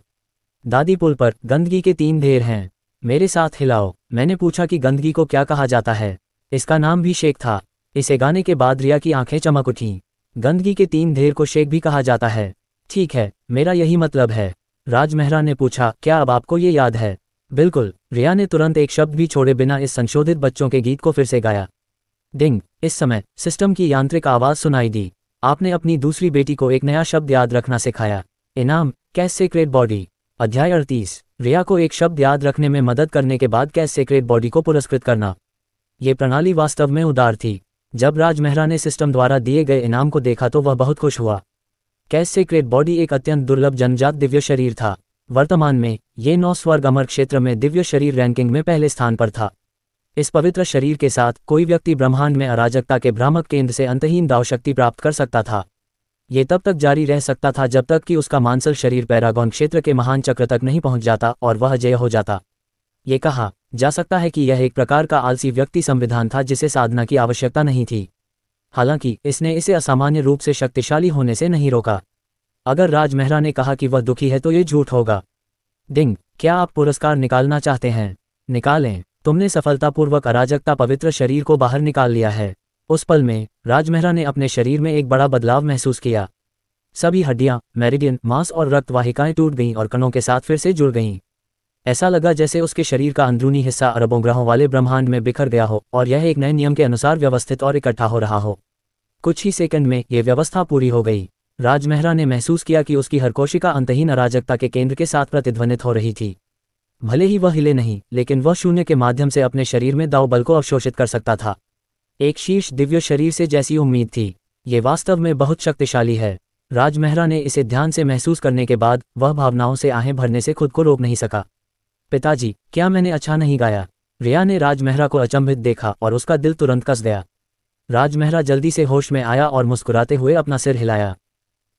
दादी पुल पर गंदगी के 3 ढेर हैं, मेरे साथ हिलाओ। मैंने पूछा कि गंदगी को क्या कहा जाता है। इसका नाम भी शेक था। इसे गाने के बाद रिया की आंखें चमक उठीं। गंदगी के 3 ढेर को शेक भी कहा जाता है। ठीक है, मेरा यही मतलब है। राज मेहरा ने पूछा, क्या अब आपको ये याद है? बिल्कुल। रिया ने तुरंत एक शब्द भी छोड़े बिना इस संशोधित बच्चों के गीत को फिर से गाया। डिंग। इस समय सिस्टम की यांत्रिक आवाज सुनाई दी। आपने अपनी दूसरी बेटी को एक नया शब्द याद रखना सिखाया। इनाम, कैस सेक्रेड बॉडी। अध्याय 38। रिया को एक शब्द याद रखने में मदद करने के बाद कैस सेक्रेड बॉडी को पुरस्कृत करना। ये प्रणाली वास्तव में उदार थी। जब राजमेहरा ने सिस्टम द्वारा दिए गए इनाम को देखा तो वह बहुत खुश हुआ। कैस सीक्रेट बॉडी एक अत्यंत दुर्लभ जन्मजात दिव्य शरीर था। वर्तमान में ये 9 स्वर्ग अमर क्षेत्र में दिव्य शरीर रैंकिंग में पहले स्थान पर था। इस पवित्र शरीर के साथ कोई व्यक्ति ब्रह्मांड में अराजकता के भ्रामक केंद्र से अंतहीन दाव शक्ति प्राप्त कर सकता था। ये तब तक जारी रह सकता था जब तक कि उसका मांसल शरीर पैरागॉन क्षेत्र के महान चक्र तक नहीं पहुंच जाता और वह अजेय हो जाता। ये कहा जा सकता है कि यह एक प्रकार का आलसी व्यक्ति संविधान था जिसे साधना की आवश्यकता नहीं थी। हालांकि इसने इसे असामान्य रूप से शक्तिशाली होने से नहीं रोका। अगर राजमेहरा ने कहा कि वह दुखी है तो ये झूठ होगा। डिंग, क्या आप पुरस्कार निकालना चाहते हैं? निकालें। तुमने सफलतापूर्वक अराजकता पवित्र शरीर को बाहर निकाल लिया है। उस पल में राजमेहरा ने अपने शरीर में एक बड़ा बदलाव महसूस किया। सभी हड्डियां, मेरिडियन, मांस और रक्त वाहिकाएं टूट गईं और कणों के साथ फिर से जुड़ गईं। ऐसा लगा जैसे उसके शरीर का अंदरूनी हिस्सा अरबों ग्रहों वाले ब्रह्मांड में बिखर गया हो और यह एक नए नियम के अनुसार व्यवस्थित और इकट्ठा हो रहा हो। कुछ ही सेकंड में यह व्यवस्था पूरी हो गई। राजमेहरा ने महसूस किया कि उसकी हर कोशिका अंतहीन अराजकता के केंद्र के साथ प्रतिध्वनित हो रही थी। भले ही वह हिले नहीं, लेकिन वह शून्य के माध्यम से अपने शरीर में दाव बल को अवशोषित कर सकता था। एक शीर्ष दिव्य शरीर से जैसी उम्मीद थी। ये वास्तव में बहुत शक्तिशाली है। राजमेहरा ने इसे ध्यान से महसूस करने के बाद वह भावनाओं से आहें भरने से खुद को रोक नहीं सका। पिताजी, क्या मैंने अच्छा नहीं गाया? रिया ने राजमेहरा को अचंभित देखा और उसका दिल तुरंत कस गया। राजमेहरा जल्दी से होश में आया और मुस्कुराते हुए अपना सिर हिलाया।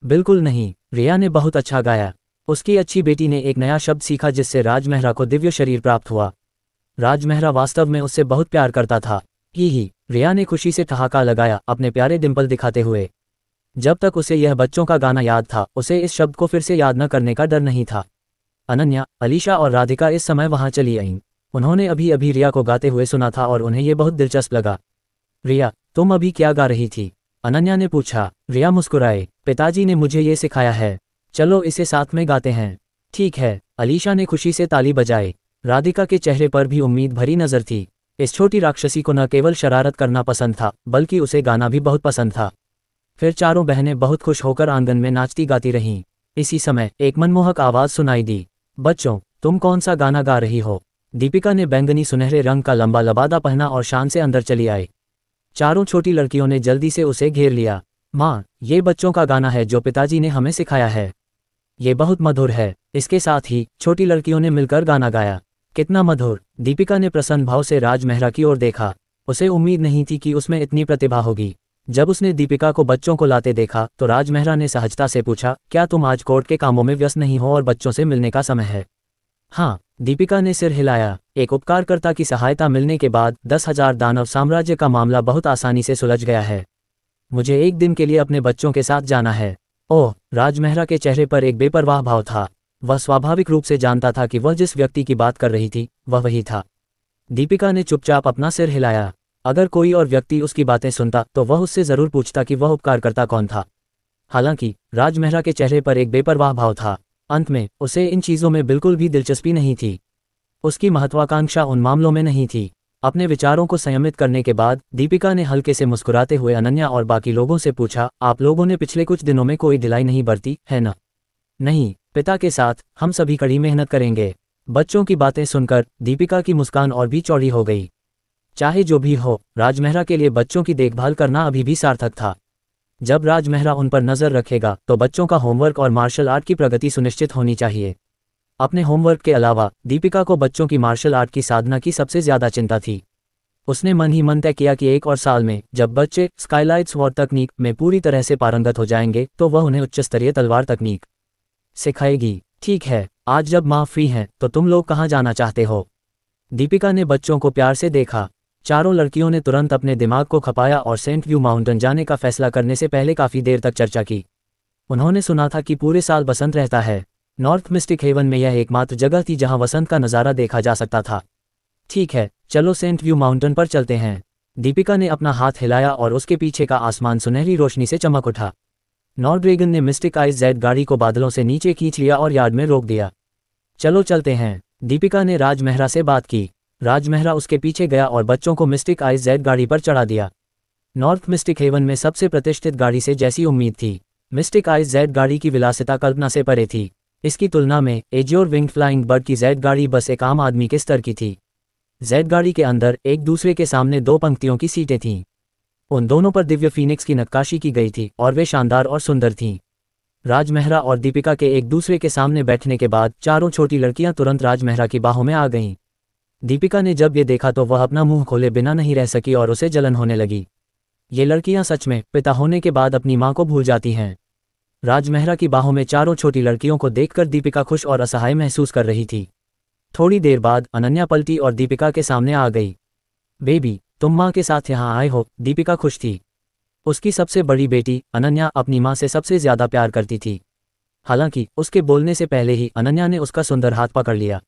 बिल्कुल नहीं, रिया ने बहुत अच्छा गाया। उसकी अच्छी बेटी ने एक नया शब्द सीखा जिससे राजमेहरा को दिव्य शरीर प्राप्त हुआ। राजमेहरा वास्तव में उससे बहुत प्यार करता था। ही रिया ने खुशी से ठहाका लगाया, अपने प्यारे डिंपल दिखाते हुए। जब तक उसे यह बच्चों का गाना याद था, उसे इस शब्द को फिर से याद न करने का डर नहीं था। अनन्या, अलीशा और राधिका इस समय वहां चली आईं। उन्होंने अभी अभी रिया को गाते हुए सुना था और उन्हें यह बहुत दिलचस्प लगा। रिया, तुम अभी क्या गा रही थी? अनन्या ने पूछा। रिया मुस्कुराए। पिताजी ने मुझे ये सिखाया है। चलो इसे साथ में गाते हैं। ठीक है। अलीशा ने खुशी से ताली बजाई। राधिका के चेहरे पर भी उम्मीद भरी नजर थी। इस छोटी राक्षसी को न केवल शरारत करना पसंद था, बल्कि उसे गाना भी बहुत पसंद था। फिर चारों बहनें बहुत खुश होकर आंगन में नाचती गाती रहीं। इसी समय एक मनमोहक आवाज सुनाई दी। बच्चों, तुम कौन सा गाना गा रही हो? दीपिका ने बैंगनी सुनहरे रंग का लंबा लबादा पहना और शान से अंदर चली आई। चारों छोटी लड़कियों ने जल्दी से उसे घेर लिया। माँ, ये बच्चों का गाना है जो पिताजी ने हमें सिखाया है। ये बहुत मधुर है। इसके साथ ही छोटी लड़कियों ने मिलकर गाना गाया। कितना मधुर। दीपिका ने प्रसन्न भाव से राजमेहरा की ओर देखा। उसे उम्मीद नहीं थी कि उसमें इतनी प्रतिभा होगी। जब उसने दीपिका को बच्चों को लाते देखा तो राजमेहरा ने सहजता से पूछा, क्या तुम आज कोर्ट के कामों में व्यस्त नहीं हो और बच्चों से मिलने का समय है? हाँ, दीपिका ने सिर हिलाया। एक उपकारकर्ता की सहायता मिलने के बाद 10,000 दानव साम्राज्य का मामला बहुत आसानी से सुलझ गया है। मुझे एक दिन के लिए अपने बच्चों के साथ जाना है। ओह, राजमेहरा के चेहरे पर एक बेपरवाह भाव था। वह स्वाभाविक रूप से जानता था कि वह जिस व्यक्ति की बात कर रही थी वह वही था। दीपिका ने चुपचाप अपना सिर हिलाया। अगर कोई और व्यक्ति उसकी बातें सुनता तो वह उससे जरूर पूछता कि वह उपकारकर्ता कौन था। हालांकि राजमेहरा के चेहरे पर एक बेपरवाह भाव था। अंत में उसे इन चीज़ों में बिल्कुल भी दिलचस्पी नहीं थी। उसकी महत्वाकांक्षा उन मामलों में नहीं थी। अपने विचारों को संयमित करने के बाद दीपिका ने हल्के से मुस्कुराते हुए अनन्या और बाकी लोगों से पूछा, आप लोगों ने पिछले कुछ दिनों में कोई ढिलाई नहीं बरती है ना? नहीं, पिता के साथ हम सभी कड़ी मेहनत करेंगे। बच्चों की बातें सुनकर दीपिका की मुस्कान और भी चौड़ी हो गई। चाहे जो भी हो, राजमेहरा के लिए बच्चों की देखभाल करना अभी भी सार्थक था। जब राजमेहरा उन पर नजर रखेगा तो बच्चों का होमवर्क और मार्शल आर्ट की प्रगति सुनिश्चित होनी चाहिए। अपने होमवर्क के अलावा दीपिका को बच्चों की मार्शल आर्ट की साधना की सबसे ज्यादा चिंता थी। उसने मन ही मन तय किया कि 1 और साल में जब बच्चे स्काईलाइट स्वॉर्ड तकनीक में पूरी तरह से पारंगत हो जाएंगे तो वह उन्हें उच्च स्तरीय तलवार तकनीक सिखाएगी। ठीक है, आज जब माँ फ्री हैं तो तुम लोग कहाँ जाना चाहते हो? दीपिका ने बच्चों को प्यार से देखा। चारों लड़कियों ने तुरंत अपने दिमाग को खपाया और सेंट व्यू माउंटेन जाने का फैसला करने से पहले काफी देर तक चर्चा की। उन्होंने सुना था कि पूरे साल बसंत रहता है। नॉर्थ मिस्टिक हेवन में यह एकमात्र जगह थी जहां वसंत का नज़ारा देखा जा सकता था। ठीक है, चलो सेंट व्यू माउंटेन पर चलते हैं। दीपिका ने अपना हाथ हिलाया और उसके पीछे का आसमान सुनहरी रोशनी से चमक उठा। नॉर्ड्रेगन ने मिस्टिक आइज जेड गाड़ी को बादलों से नीचे खींच लिया और यार्ड में रोक दिया। चलो चलते हैं। दीपिका ने राजमेहरा से बात की। राजमेहरा उसके पीछे गया और बच्चों को मिस्टिक आइज जेड गाड़ी पर चढ़ा दिया। नॉर्थ मिस्टिक हेवन में सबसे प्रतिष्ठित गाड़ी से जैसी उम्मीद थी, मिस्टिक आइज जेड गाड़ी की विलासिता कल्पना से परे थी। इसकी तुलना में एज्योर विंग्ड फ्लाइंग बर्ड की जेड गाड़ी बस एक आम आदमी के स्तर की थी। जेड गाड़ी के अंदर एक दूसरे के सामने 2 पंक्तियों की सीटें थीं। उन दोनों पर दिव्य फीनिक्स की नक्काशी की गई थी और वे शानदार और सुंदर थीं। राज मेहरा और दीपिका के एक दूसरे के सामने बैठने के बाद चारों छोटी लड़कियां तुरंत राज मेहरा की बाहों में आ गईं। दीपिका ने जब ये देखा तो वह अपना मुंह खोले बिना नहीं रह सकी और उसे जलन होने लगी। ये लड़कियां सच में पिता होने के बाद अपनी मां को भूल जाती हैं। राज मेहरा की बाहों में चारों छोटी लड़कियों को देखकर दीपिका खुश और असहाय महसूस कर रही थी। थोड़ी देर बाद अनन्या पलटी और दीपिका के सामने आ गई। बेबी, तुम माँ के साथ यहाँ आए हो। दीपिका खुश थी। उसकी सबसे बड़ी बेटी अनन्या अपनी माँ से सबसे ज्यादा प्यार करती थी। हालांकि उसके बोलने से पहले ही अनन्या ने उसका सुंदर हाथ पकड़ लिया।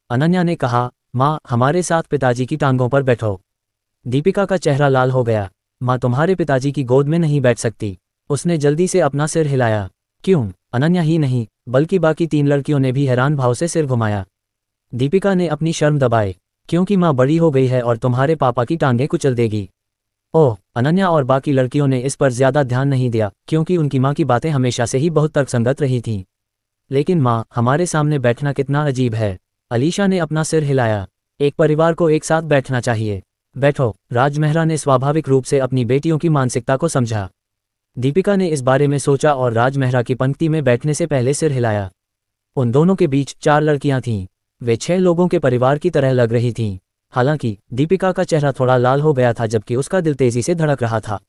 अनन्या ने कहा, माँ, हमारे साथ पिताजी की टांगों पर बैठो। दीपिका का चेहरा लाल हो गया। माँ तुम्हारे पिताजी की गोद में नहीं बैठ सकती। उसने जल्दी से अपना सिर हिलाया। क्यों? अनन्या ही नहीं बल्कि बाकी 3 लड़कियों ने भी हैरान भाव से सिर घुमाया। दीपिका ने अपनी शर्म दबाए। क्योंकि माँ बड़ी हो गई है और तुम्हारे पापा की टांगें कुचल देगी। ओह! अनन्या और बाकी लड़कियों ने इस पर ज्यादा ध्यान नहीं दिया क्योंकि उनकी माँ की बातें हमेशा से ही बहुत तर्कसंगत रही थीं। लेकिन माँ, हमारे सामने बैठना कितना अजीब है। अलीशा ने अपना सिर हिलाया। एक परिवार को एक साथ बैठना चाहिए। बैठो। राज मेहरा ने स्वाभाविक रूप से अपनी बेटियों की मानसिकता को समझा। दीपिका ने इस बारे में सोचा और राज मेहरा की पंक्ति में बैठने से पहले सिर हिलाया। उन दोनों के बीच 4 लड़कियां थीं। वे 6 लोगों के परिवार की तरह लग रही थीं। हालांकि दीपिका का चेहरा थोड़ा लाल हो गया था जबकि उसका दिल तेजी से धड़क रहा था।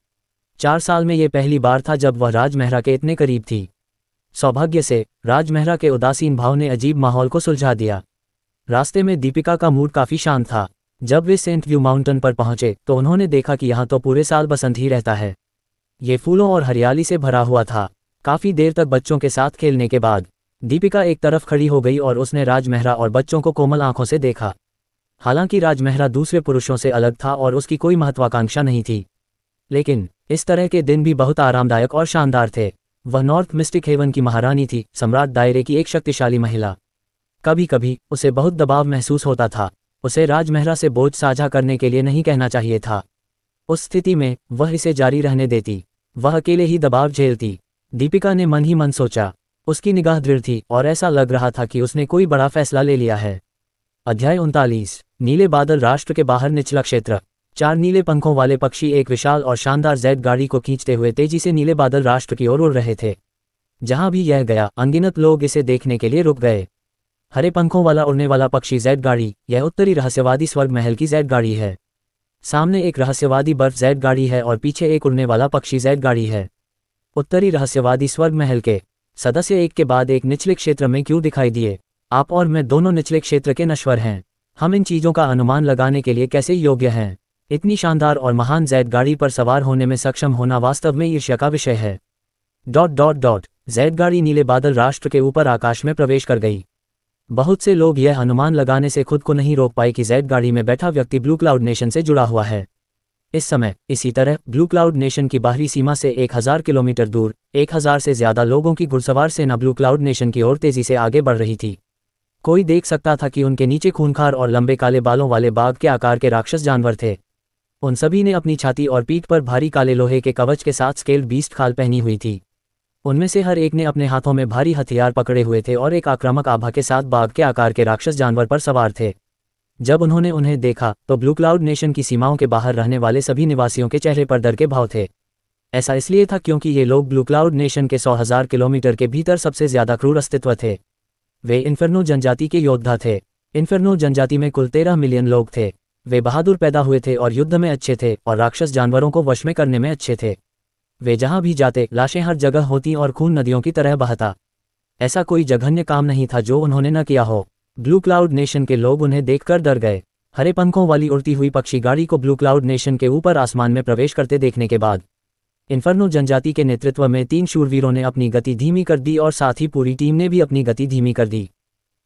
4 साल में ये पहली बार था जब वह राज मेहरा के इतने करीब थी। सौभाग्य से राज मेहरा के उदासीन भाव ने अजीब माहौल को सुलझा दिया। रास्ते में दीपिका का मूड काफी शांत था। जब वे सेंट व्यू माउंटेन पर पहुंचे तो उन्होंने देखा कि यहाँ तो पूरे साल बसंत ही रहता है। ये फूलों और हरियाली से भरा हुआ था। काफी देर तक बच्चों के साथ खेलने के बाद दीपिका एक तरफ खड़ी हो गई और उसने राज मेहरा और बच्चों को कोमल आंखों से देखा। हालांकि राज मेहरा दूसरे पुरुषों से अलग था और उसकी कोई महत्वाकांक्षा नहीं थी, लेकिन इस तरह के दिन भी बहुत आरामदायक और शानदार थे। वह नॉर्थ मिस्टिक हेवन की महारानी थी, सम्राट दायरे की एक शक्तिशाली महिला। कभी कभी उसे बहुत दबाव महसूस होता था। उसे राज मेहरा से बोझ साझा करने के लिए नहीं कहना चाहिए था। उस स्थिति में वह इसे जारी रहने देती। वह अकेले ही दबाव झेलती। दीपिका ने मन ही मन सोचा। उसकी निगाह दृढ़ थी और ऐसा लग रहा था कि उसने कोई बड़ा फैसला ले लिया है। अध्याय 39। नीले बादल राष्ट्र के बाहर निचला क्षेत्र। 4 नीले पंखों वाले पक्षी एक विशाल और शानदार जेड गाड़ी को खींचते हुए तेजी से नीले बादल राष्ट्र की ओर उड़ रहे थे। जहां भी यह गया अनगिनत लोग इसे देखने के लिए रुक गए। हरे पंखों वाला उड़ने वाला पक्षी जेड गाड़ी, यह उत्तरी रहस्यवादी स्वर्ग महल की जेड गाड़ी है। सामने एक रहस्यवादी बर्फ जेड गाड़ी है और पीछे एक उड़ने वाला पक्षी जेड गाड़ी है। उत्तरी रहस्यवादी स्वर्ग महल के सदस्य एक के बाद एक निचले क्षेत्र में क्यों दिखाई दिए? आप और मैं दोनों निचले क्षेत्र के नश्वर हैं। हम इन चीजों का अनुमान लगाने के लिए कैसे योग्य हैं? इतनी शानदार और महान जेड गाड़ी पर सवार होने में सक्षम होना वास्तव में ईर्ष्या का विषय है। ... जेड गाड़ी नीले बादल राष्ट्र के ऊपर आकाश में प्रवेश कर गई। बहुत से लोग यह अनुमान लगाने से खुद को नहीं रोक पाए कि जेड गाड़ी में बैठा व्यक्ति ब्लू क्लाउड नेशन से जुड़ा हुआ है। इस समय इसी तरह ब्लू क्लाउड नेशन की बाहरी सीमा से 1000 किलोमीटर दूर 1000 से ज्यादा लोगों की घुड़सवार सेना ब्लू क्लाउड नेशन की ओर तेजी से आगे बढ़ रही थी। कोई देख सकता था कि उनके नीचे खूंखार और लंबे काले बालों वाले बाघ के आकार के राक्षस जानवर थे। उन सभी ने अपनी छाती और पीठ पर भारी काले लोहे के कवच के साथ स्केल्ड बीस्ट खाल पहनी हुई थी। उनमें से हर एक ने अपने हाथों में भारी हथियार पकड़े हुए थे और एक आक्रामक आभा के साथ बाघ के आकार के राक्षस जानवर पर सवार थे। जब उन्होंने उन्हें देखा तो ब्लू क्लाउड नेशन की सीमाओं के बाहर रहने वाले सभी निवासियों के चेहरे पर डर के भाव थे। ऐसा इसलिए था क्योंकि ये लोग ब्लू क्लाउड नेशन के 100,000 किलोमीटर के भीतर सबसे ज्यादा क्रूर अस्तित्व थे। वे इन्फर्नो जनजाति के योद्धा थे। इन्फर्नो जनजाति में कुल 13 मिलियन लोग थे। वे बहादुर पैदा हुए थे और युद्ध में अच्छे थे और राक्षस जानवरों को वश में करने में अच्छे थे। वे जहां भी जाते लाशें हर जगह होती और खून नदियों की तरह बहता। ऐसा कोई जघन्य काम नहीं था जो उन्होंने न किया हो। ब्लू क्लाउड नेशन के लोग उन्हें देखकर डर गए। हरे पंखों वाली उड़ती हुई पक्षी गाड़ी को ब्लू क्लाउड नेशन के ऊपर आसमान में प्रवेश करते देखने के बाद इन्फर्नो जनजाति के नेतृत्व में 3 शूरवीरों ने अपनी गति धीमी कर दी और साथ ही पूरी टीम ने भी अपनी गति धीमी कर दी।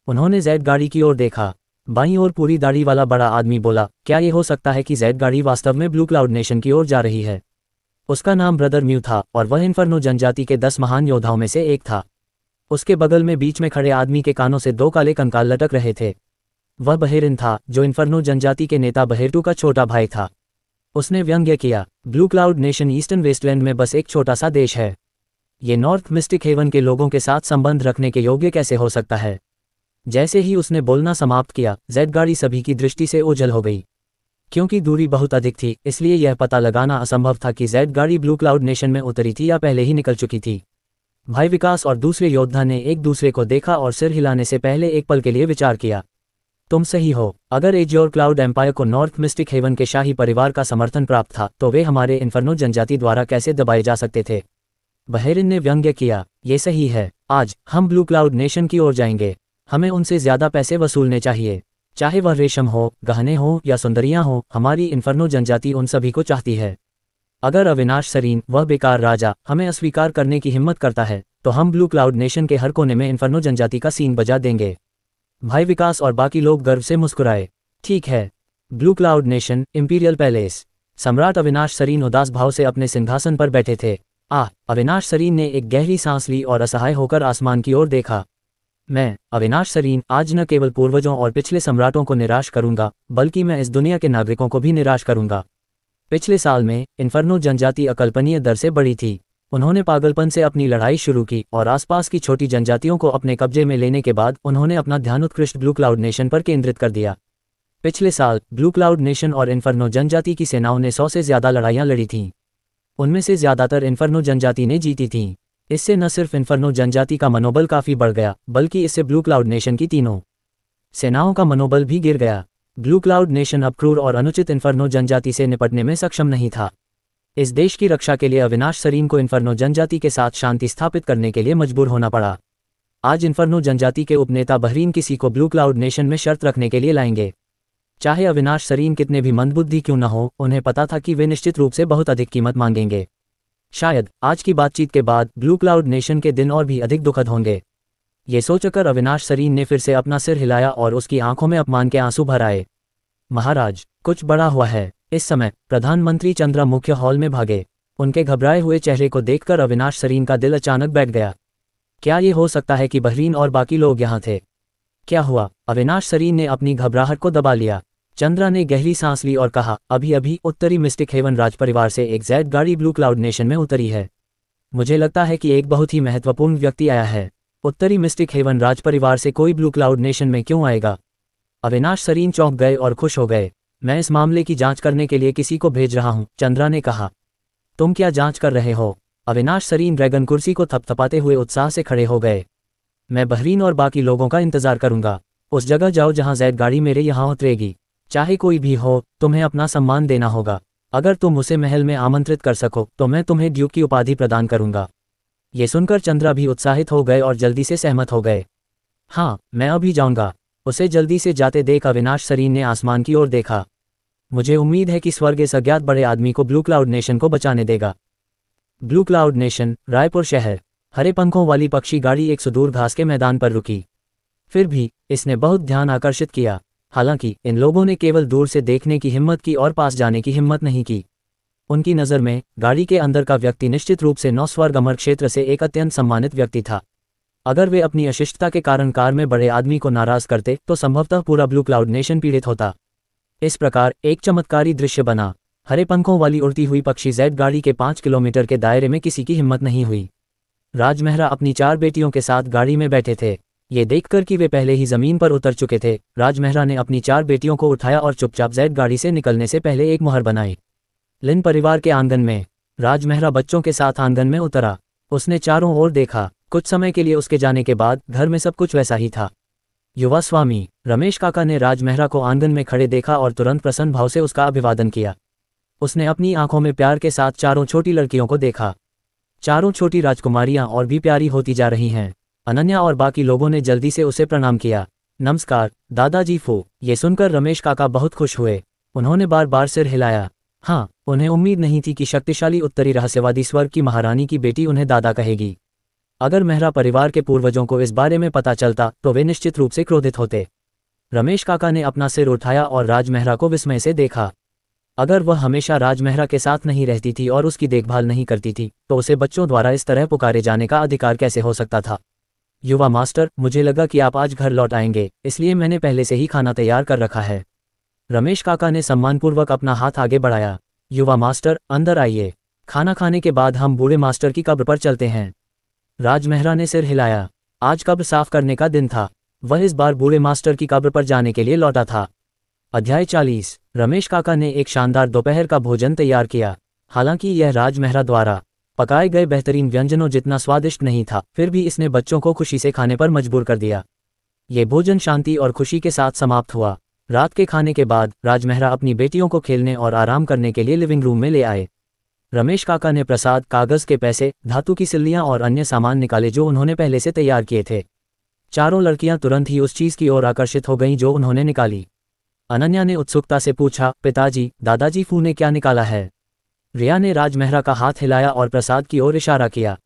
उन्होंने जेड गाड़ी की ओर देखा। बाईं ओर पूरी दाढ़ी वाला बड़ा आदमी बोला, क्या ये हो सकता है कि जेड गाड़ी वास्तव में ब्लू क्लाउड नेशन की ओर जा रही है? उसका नाम ब्रदर म्यू था और वह इन्फर्नो जनजाति के 10 महान योद्धाओं में से एक था। उसके बगल में बीच में खड़े आदमी के कानों से 2 काले कंकाल लटक रहे थे। वह बहेरिन था जो इन्फर्नो जनजाति के नेता बहेरटू का छोटा भाई था। उसने व्यंग्य किया, Blue Cloud Nation Eastern Wasteland में बस एक छोटा सा देश है। ये नॉर्थ मिस्टिक हेवन के लोगों के साथ संबंध रखने के योग्य कैसे हो सकता है? जैसे ही उसने बोलना समाप्त किया, जेड गाड़ी सभी की दृष्टि से ओझल हो गई। क्योंकि दूरी बहुत अधिक थी, इसलिए यह पता लगाना असंभव था कि जेड गाड़ी ब्लू क्लाउड नेशन में उतरी थी या पहले ही निकल चुकी थी। भाई विकास और दूसरे योद्धा ने एक दूसरे को देखा और सिर हिलाने से पहले एक पल के लिए विचार किया। तुम सही हो। अगर एज्योर क्लाउड एम्पायर को नॉर्थ मिस्टिक हेवन के शाही परिवार का समर्थन प्राप्त था, तो वे हमारे इन्फर्नो जनजाति द्वारा कैसे दबाए जा सकते थे? बहेरिन ने व्यंग्य किया। ये सही है। आज हम ब्लू क्लाउड नेशन की ओर जाएंगे। हमें उनसे ज्यादा पैसे वसूलने चाहिए। चाहे वह रेशम हो, गहने हो या सुंदरियां हो, हमारी इन्फर्नो जनजाति उन सभी को चाहती है। अगर अविनाश सरीन, वह बेकार राजा, हमें अस्वीकार करने की हिम्मत करता है, तो हम ब्लू क्लाउड नेशन के हर कोने में इन्फर्नो जनजाति का सीन बजा देंगे। भाई विकास और बाकी लोग गर्व से मुस्कुराए। ठीक है। Blue Cloud nation, imperial palace. सम्राट अविनाश सरीन उदास भाव से अपने सिंहासन पर बैठे थे। अविनाश सरीन ने एक गहरी सांस ली और असहाय होकर आसमान की ओर देखा। मैं, अविनाश सरीन, आज न केवल पूर्वजों और पिछले सम्राटों को निराश करूंगा, बल्कि मैं इस दुनिया के नागरिकों को भी निराश करूंगा। पिछले साल में इन्फर्नो जनजाति अकल्पनीय दर से बढ़ी थी। उन्होंने पागलपन से अपनी लड़ाई शुरू की और आसपास की छोटी जनजातियों को अपने कब्जे में लेने के बाद उन्होंने अपना ध्यान उत्कृष्ट ब्लू क्लाउड नेशन पर केंद्रित कर दिया। पिछले साल ब्लू क्लाउड नेशन और इन्फर्नो जनजाति की सेनाओं ने 100 से ज्यादा लड़ाइयां लड़ी थीं। उनमें से ज्यादातर इन्फर्नो जनजाति ने जीती थीं। इससे न सिर्फ इन्फर्नो जनजाति का मनोबल काफी बढ़ गया, बल्कि इससे ब्लू क्लाउड नेशन की तीनों सेनाओं का मनोबल भी गिर गया। ब्लू क्लाउड नेशन अब क्रूर और अनुचित इन्फर्नो जनजाति से निपटने में सक्षम नहीं था। इस देश की रक्षा के लिए अविनाश सरीन को इन्फर्नो जनजाति के साथ शांति स्थापित करने के लिए मजबूर होना पड़ा। आज इन्फर्नो जनजाति के उपनेता बहरीन किसी को ब्लू क्लाउड नेशन में शर्त रखने के लिए लाएंगे। चाहे अविनाश सरीन कितने भी मंदबुद्धि क्यों न हो, उन्हें पता था कि वे निश्चित रूप से बहुत अधिक कीमत मांगेंगे। शायद आज की बातचीत के बाद ब्लू क्लाउड नेशन के दिन और भी अधिक दुखद होंगे। ये सोचकर अविनाश सरीन ने फिर से अपना सिर हिलाया और उसकी आंखों में अपमान के आंसू भर आए। महाराज, कुछ बड़ा हुआ है। इस समय प्रधानमंत्री चंद्रा मुख्य हॉल में भागे। उनके घबराए हुए चेहरे को देखकर अविनाश सरीन का दिल अचानक बैठ गया। क्या ये हो सकता है कि बहरीन और बाकी लोग यहाँ थे? क्या हुआ? अविनाश सरीन ने अपनी घबराहट को दबा लिया। चंद्रा ने गहरी सांस ली और कहा, अभी अभी उत्तरी मिस्टिक हेवन राजपरिवार से एक जेड गाड़ी ब्लू क्लाउड नेशन में उतरी है। मुझे लगता है कि एक बहुत ही महत्वपूर्ण व्यक्ति आया है। उत्तरी मिस्टिक हेवन राजपरिवार से कोई ब्लू क्लाउड नेशन में क्यों आएगा? अविनाश सरीन चौंक गए और खुश हो गए। मैं इस मामले की जांच करने के लिए किसी को भेज रहा हूं, चंद्रा ने कहा। तुम क्या जांच कर रहे हो? अविनाश सरीन ड्रैगन कुर्सी को थपथपाते हुए उत्साह से खड़े हो गए। मैं बहरीन और बाकी लोगों का इंतजार करूंगा। उस जगह जाओ जहां जेड गाड़ी मेरे यहां उतरेगी। चाहे कोई भी हो, तुम्हें अपना सम्मान देना होगा। अगर तुम उसे महल में आमंत्रित कर सको तो मैं तुम्हें ड्यूक की उपाधि प्रदान करूंगा। ये सुनकर चंद्रा भी उत्साहित हो गए और जल्दी से सहमत हो गए। हाँ, मैं अभी जाऊंगा। उसे जल्दी से जाते देख अविनाश सरीन ने आसमान की ओर देखा। मुझे उम्मीद है कि स्वर्ग इस अज्ञात बड़े आदमी को ब्लू क्लाउड नेशन को बचाने देगा। ब्लू क्लाउड नेशन, रायपुर शहर। हरे पंखों वाली पक्षी गाड़ी एक सुदूर घास के मैदान पर रुकी। फिर भी इसने बहुत ध्यान आकर्षित किया। हालांकि इन लोगों ने केवल दूर से देखने की हिम्मत की और पास जाने की हिम्मत नहीं की। उनकी नज़र में गाड़ी के अंदर का व्यक्ति निश्चित रूप से 9 स्वर्ग अमर क्षेत्र से एक अत्यंत सम्मानित व्यक्ति था। अगर वे अपनी अशिष्टता के कारण कार में बड़े आदमी को नाराज करते तो संभवतः पूरा ब्लू क्लाउड नेशन पीड़ित होता। इस प्रकार एक चमत्कारी दृश्य बना। हरे पंखों वाली उड़ती हुई पक्षी जेड गाड़ी के 5 किलोमीटर के दायरे में किसी की हिम्मत नहीं हुई। राजमहरा अपनी 4 बेटियों के साथ गाड़ी में बैठे थे। ये देखकर कि वे पहले ही जमीन पर उतर चुके थे, राजमहरा ने अपनी 4 बेटियों को उठाया और चुपचाप जेड गाड़ी से निकलने से पहले एक मुहर बनाई। लिन परिवार के आंगन में राजमहरा बच्चों के साथ आंगन में उतरा। उसने चारों ओर देखा। कुछ समय के लिए उसके जाने के बाद घर में सब कुछ वैसा ही था। युवा स्वामी रमेश काका ने राजमहरा को आंगन में खड़े देखा और तुरंत प्रसन्न भाव से उसका अभिवादन किया। उसने अपनी आंखों में प्यार के साथ चारों छोटी लड़कियों को देखा। चारों छोटी राजकुमारियां और भी प्यारी होती जा रही हैं। अनन्या और बाकी लोगों ने जल्दी से उसे प्रणाम किया। नमस्कार दादाजी फू। ये सुनकर रमेश काका बहुत खुश हुए। उन्होंने बार बार सिर हिलाया। हाँ, उन्हें उम्मीद नहीं थी कि शक्तिशाली उत्तरी रहस्यवादी स्वर्ग की महारानी की बेटी उन्हें दादा कहेगी। अगर मेहरा परिवार के पूर्वजों को इस बारे में पता चलता तो वे निश्चित रूप से क्रोधित होते। रमेश काका ने अपना सिर उठाया और राजमहरा को विस्मय से देखा। अगर वह हमेशा राजमहरा के साथ नहीं रहती थी और उसकी देखभाल नहीं करती थी तो उसे बच्चों द्वारा इस तरह पुकारे जाने का अधिकार कैसे हो सकता था? युवा मास्टर, मुझे लगा कि आप आज घर लौट आएंगे, इसलिए मैंने पहले से ही खाना तैयार कर रखा है। रमेश काका ने सम्मानपूर्वक अपना हाथ आगे बढ़ाया। युवा मास्टर, अंदर आइए। खाना खाने के बाद हम बूढ़े मास्टर की कब्र पर चलते हैं। राजमहरा ने सिर हिलाया। आज कब्र साफ करने का दिन था। वह इस बार बूढ़े मास्टर की कब्र पर जाने के लिए लौटा था। अध्याय 40। रमेश काका ने एक शानदार दोपहर का भोजन तैयार किया। हालांकि यह राज मेहरा द्वारा पकाए गए बेहतरीन व्यंजनों जितना स्वादिष्ट नहीं था, फिर भी इसने बच्चों को खुशी से खाने पर मजबूर कर दिया। ये भोजन शांति और खुशी के साथ समाप्त हुआ। रात के खाने के बाद राज मेहरा अपनी बेटियों को खेलने और आराम करने के लिए लिविंग रूम में ले आए। रमेश काका ने प्रसाद, कागज के पैसे, धातु की सिल्लियां और अन्य सामान निकाले जो उन्होंने पहले से तैयार किए थे। चारों लड़कियां तुरंत ही उस चीज की ओर आकर्षित हो गईं जो उन्होंने निकाली। अनन्या ने उत्सुकता से पूछा, पिताजी, दादाजी फू ने क्या निकाला है? रिया ने राज मेहरा का हाथ हिलाया और प्रसाद की ओर इशारा किया।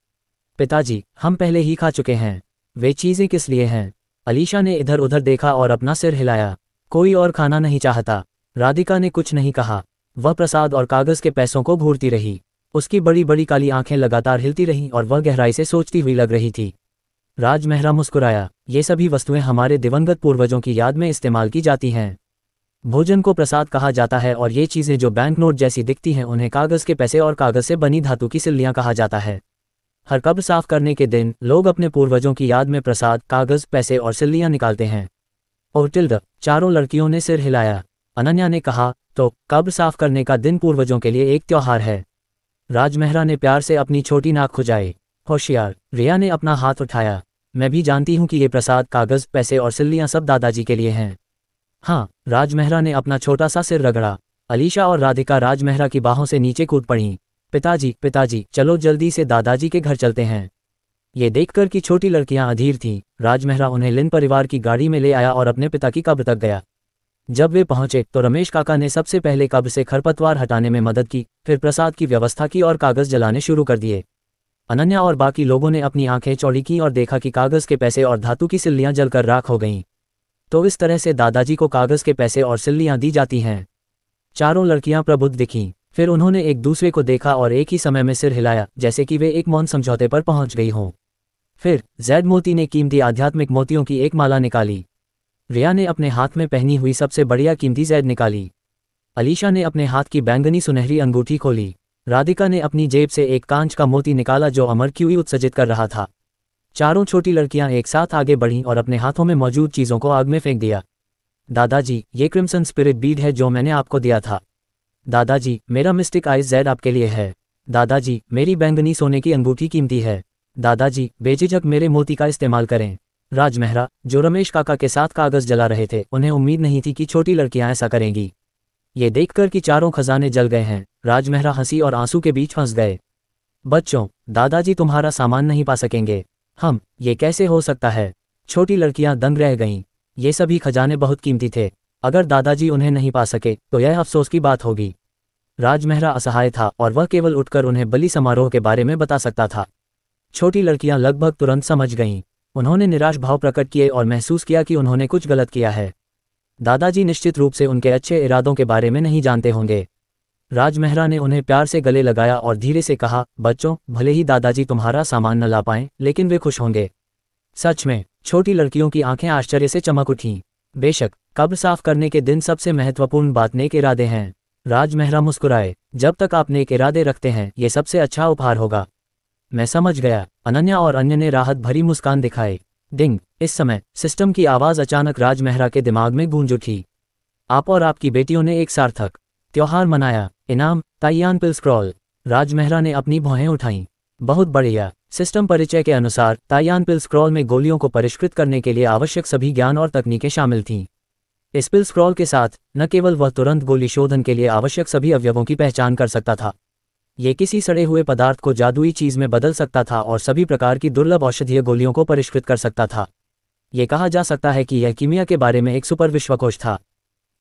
पिताजी, हम पहले ही खा चुके हैं। वे चीजें किस लिए हैं? अलीशा ने इधर उधर देखा और अपना सिर हिलाया। कोई और खाना नहीं चाहता। राधिका ने कुछ नहीं कहा। वह प्रसाद और कागज के पैसों को घूरती रही। उसकी बड़ी बड़ी काली आंखें लगातार हिलती रहीं और वह गहराई से सोचती हुई लग रही थी। राज मेहरा मुस्कुराया। ये सभी वस्तुएं हमारे दिवंगत पूर्वजों की याद में इस्तेमाल की जाती हैं। भोजन को प्रसाद कहा जाता है और ये चीज़ें जो बैंक नोट जैसी दिखती हैं उन्हें कागज़ के पैसे और कागज़ से बनी धातु की सिल्लियाँ कहा जाता है। हर कब्र साफ करने के दिन लोग अपने पूर्वजों की याद में प्रसाद, कागज़, पैसे और सिल्लियाँ निकालते हैं। और टिल्ड, चारों लड़कियों ने सिर हिलाया। अनन्या ने कहा, तो कब्र साफ करने का दिन पूर्वजों के लिए एक त्योहार है। राज मेहरा ने प्यार से अपनी छोटी नाक खुजाई। होशियार, रिया ने अपना हाथ उठाया। मैं भी जानती हूँ कि ये प्रसाद, कागज़, पैसे और सिल्लियाँ सब दादाजी के लिए हैं। हाँ, राज मेहरा ने अपना छोटा सा सिर रगड़ा। अलीशा और राधिका राज मेहरा की बाहों से नीचे कूद पड़ीं। पिताजी, पिताजी, चलो जल्दी से दादाजी के घर चलते हैं। ये देखकर कि छोटी लड़कियां अधीर थीं, राज मेहरा उन्हें लिन परिवार की गाड़ी में ले आया और अपने पिता की कब्र तक गया। जब वे पहुंचे तो रमेश काका ने सबसे पहले कब्र से खरपतवार हटाने में मदद की, फिर प्रसाद की व्यवस्था की और कागज जलाने शुरू कर दिए। अनन्या और बाकी लोगों ने अपनी आंखें चौड़ी की और देखा कि कागज के पैसे और धातु की सिल्लियां जलकर राख हो गईं। तो इस तरह से दादाजी को कागज के पैसे और सिल्लियां दी जाती हैं। चारों लड़कियां प्रबुद्ध दिखीं। फिर उन्होंने एक दूसरे को देखा और एक ही समय में सिर हिलाया, जैसे कि वे एक मौन समझौते पर पहुंच गई हों। फिर जैद मोती ने कीमती आध्यात्मिक मोतियों की एक माला निकाली। रिया ने अपने हाथ में पहनी हुई सबसे बढ़िया कीमती जैद निकाली। अलीशा ने अपने हाथ की बैंगनी सुनहरी अंगूठी खोली। राधिका ने अपनी जेब से एक कांच का मोती निकाला जो अमर क्यूई उत्सर्जित कर रहा था। चारों छोटी लड़कियां एक साथ आगे बढ़ीं और अपने हाथों में मौजूद चीज़ों को आग में फेंक दिया। दादाजी, ये क्रिम्सन स्पिरिट बीड है जो मैंने आपको दिया था। दादाजी, मेरा मिस्टिक आइज जैद आपके लिए है। दादाजी, मेरी बैंगनी सोने की अंगूठी कीमती है। दादाजी, बेझिझक मेरे मोती का इस्तेमाल करें। राज मेहरा, जो रमेश काका के साथ कागज जला रहे थे, उन्हें उम्मीद नहीं थी कि छोटी लड़कियां ऐसा करेंगी। ये देखकर कि चारों खजाने जल गए हैं, राज मेहरा हंसी और आंसू के बीच फंस गए। बच्चों, दादाजी तुम्हारा सामान नहीं पा सकेंगे। ये कैसे हो सकता है? छोटी लड़कियां दंग रह गईं। ये सभी खजाने बहुत कीमती थे। अगर दादाजी उन्हें नहीं पा सके तो यह अफसोस की बात होगी। राज मेहरा असहाय था और वह केवल उठकर उन्हें बलि समारोह के बारे में बता सकता था। छोटी लड़कियां लगभग तुरंत समझ गईं। उन्होंने निराश भाव प्रकट किए और महसूस किया कि उन्होंने कुछ गलत किया है। दादाजी निश्चित रूप से उनके अच्छे इरादों के बारे में नहीं जानते होंगे। राज मेहरा ने उन्हें प्यार से गले लगाया और धीरे से कहा, बच्चों, भले ही दादाजी तुम्हारा सामान न ला पाएं, लेकिन वे खुश होंगे। सच में, छोटी लड़कियों की आंखें आश्चर्य से चमक उठीं। बेशक, कब्र साफ करने के दिन सबसे महत्वपूर्ण बात नेक इरादे हैं। राज मेहरा मुस्कुराए। जब तक आप नेक इरादे रखते हैं, ये सबसे अच्छा उपहार होगा। मैं समझ गया। अनन्या और अन्य ने राहत भरी मुस्कान दिखाई। डिंग, इस समय सिस्टम की आवाज़ अचानक राज मेहरा के दिमाग में गूंज उठी। आप और आपकी बेटियों ने एक सार्थक त्योहार मनाया। इनाम, ताइयान पिल स्क्रॉल। राज मेहरा ने अपनी भौहें उठाईं। बहुत बढ़िया। सिस्टम परिचय के अनुसार ताइयान पिल स्क्रॉल में गोलियों को परिष्कृत करने के लिए आवश्यक सभी ज्ञान और तकनीकें शामिल थीं। इस पिल स्क्रॉल के साथ न केवल वह तुरंत गोली शोधन के लिए आवश्यक सभी अवयवों की पहचान कर सकता था, ये किसी सड़े हुए पदार्थ को जादुई चीज में बदल सकता था और सभी प्रकार की दुर्लभ औषधीय गोलियों को परिष्कृत कर सकता था। ये कहा जा सकता है कि यह कीमिया के बारे में एक सुपर विश्वकोश था।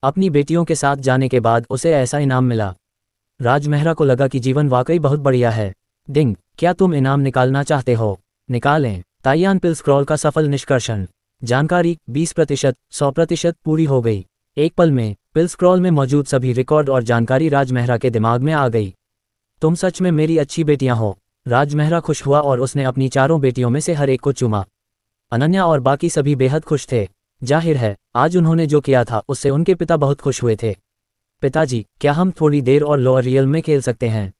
अपनी बेटियों के साथ जाने के बाद उसे ऐसा इनाम मिला। राज मेहरा को लगा कि जीवन वाकई बहुत बढ़िया है। डिंग, क्या तुम इनाम निकालना चाहते हो? निकालें। ताइयान पिल स्क्रॉल का सफल निष्कर्षण। जानकारी 20%, 100% पूरी हो गई। एक पल में पिल स्क्रॉल में मौजूद सभी रिकॉर्ड और जानकारी राज मेहरा के दिमाग में आ गई। तुम सच में मेरी अच्छी बेटियां हो। राज मेहरा खुश हुआ और उसने अपनी चारों बेटियों में से हर एक को चूमा। अनन्या और बाकी सभी बेहद खुश थे। जाहिर है, आज उन्होंने जो किया था उससे उनके पिता बहुत खुश हुए थे। पिताजी, क्या हम थोड़ी देर और लोअर रियल में खेल सकते हैं?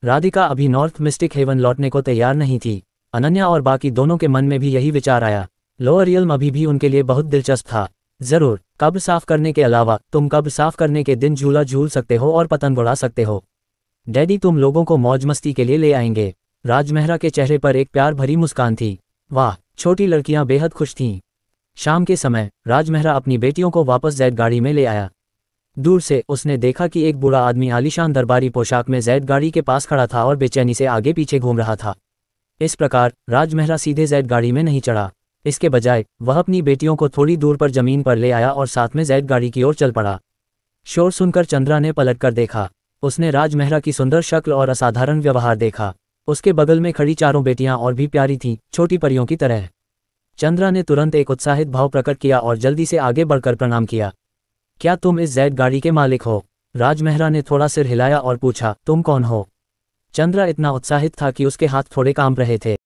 राधिका अभी नॉर्थ मिस्टिक हेवन लौटने को तैयार नहीं थी। अनन्या और बाकी दोनों के मन में भी यही विचार आया। लोअरियल्म अभी भी उनके लिए बहुत दिलचस्प था। जरूर, कब्र साफ करने के अलावा तुम कब्र साफ करने के दिन झूला झूल सकते हो और पतंग उड़ा सकते हो। डैडी तुम लोगों को मौज मस्ती के लिए ले आएंगे। राजमेहरा के चेहरे पर एक प्यार भरी मुस्कान थी। वाह, छोटी लड़कियां बेहद खुश थीं। शाम के समय राजमेहरा अपनी बेटियों को वापस जैद गाड़ी में ले आया। दूर से उसने देखा कि एक बूढ़ा आदमी आलीशान दरबारी पोशाक में जैद गाड़ी के पास खड़ा था और बेचैनी से आगे पीछे घूम रहा था। इस प्रकार राजमेहरा सीधे जैद गाड़ी में नहीं चढ़ा। इसके बजाय वह अपनी बेटियों को थोड़ी दूर पर जमीन पर ले आया और साथ में जैद गाड़ी की ओर चल पड़ा। शोर सुनकर चंद्रा ने पलटकर देखा। उसने राजमेहरा की सुंदर शक्ल और असाधारण व्यवहार देखा। उसके बगल में खड़ी चारों बेटियां और भी प्यारी थीं, छोटी परियों की तरह। चंद्रा ने तुरंत एक उत्साहित भाव प्रकट किया और जल्दी से आगे बढ़कर प्रणाम किया। क्या तुम इस जैद गाड़ी के मालिक हो? राजमेहरा ने थोड़ा सिर हिलाया और पूछा, तुम कौन हो? चंद्रा इतना उत्साहित था कि उसके हाथ थोड़े कांप रहे थे।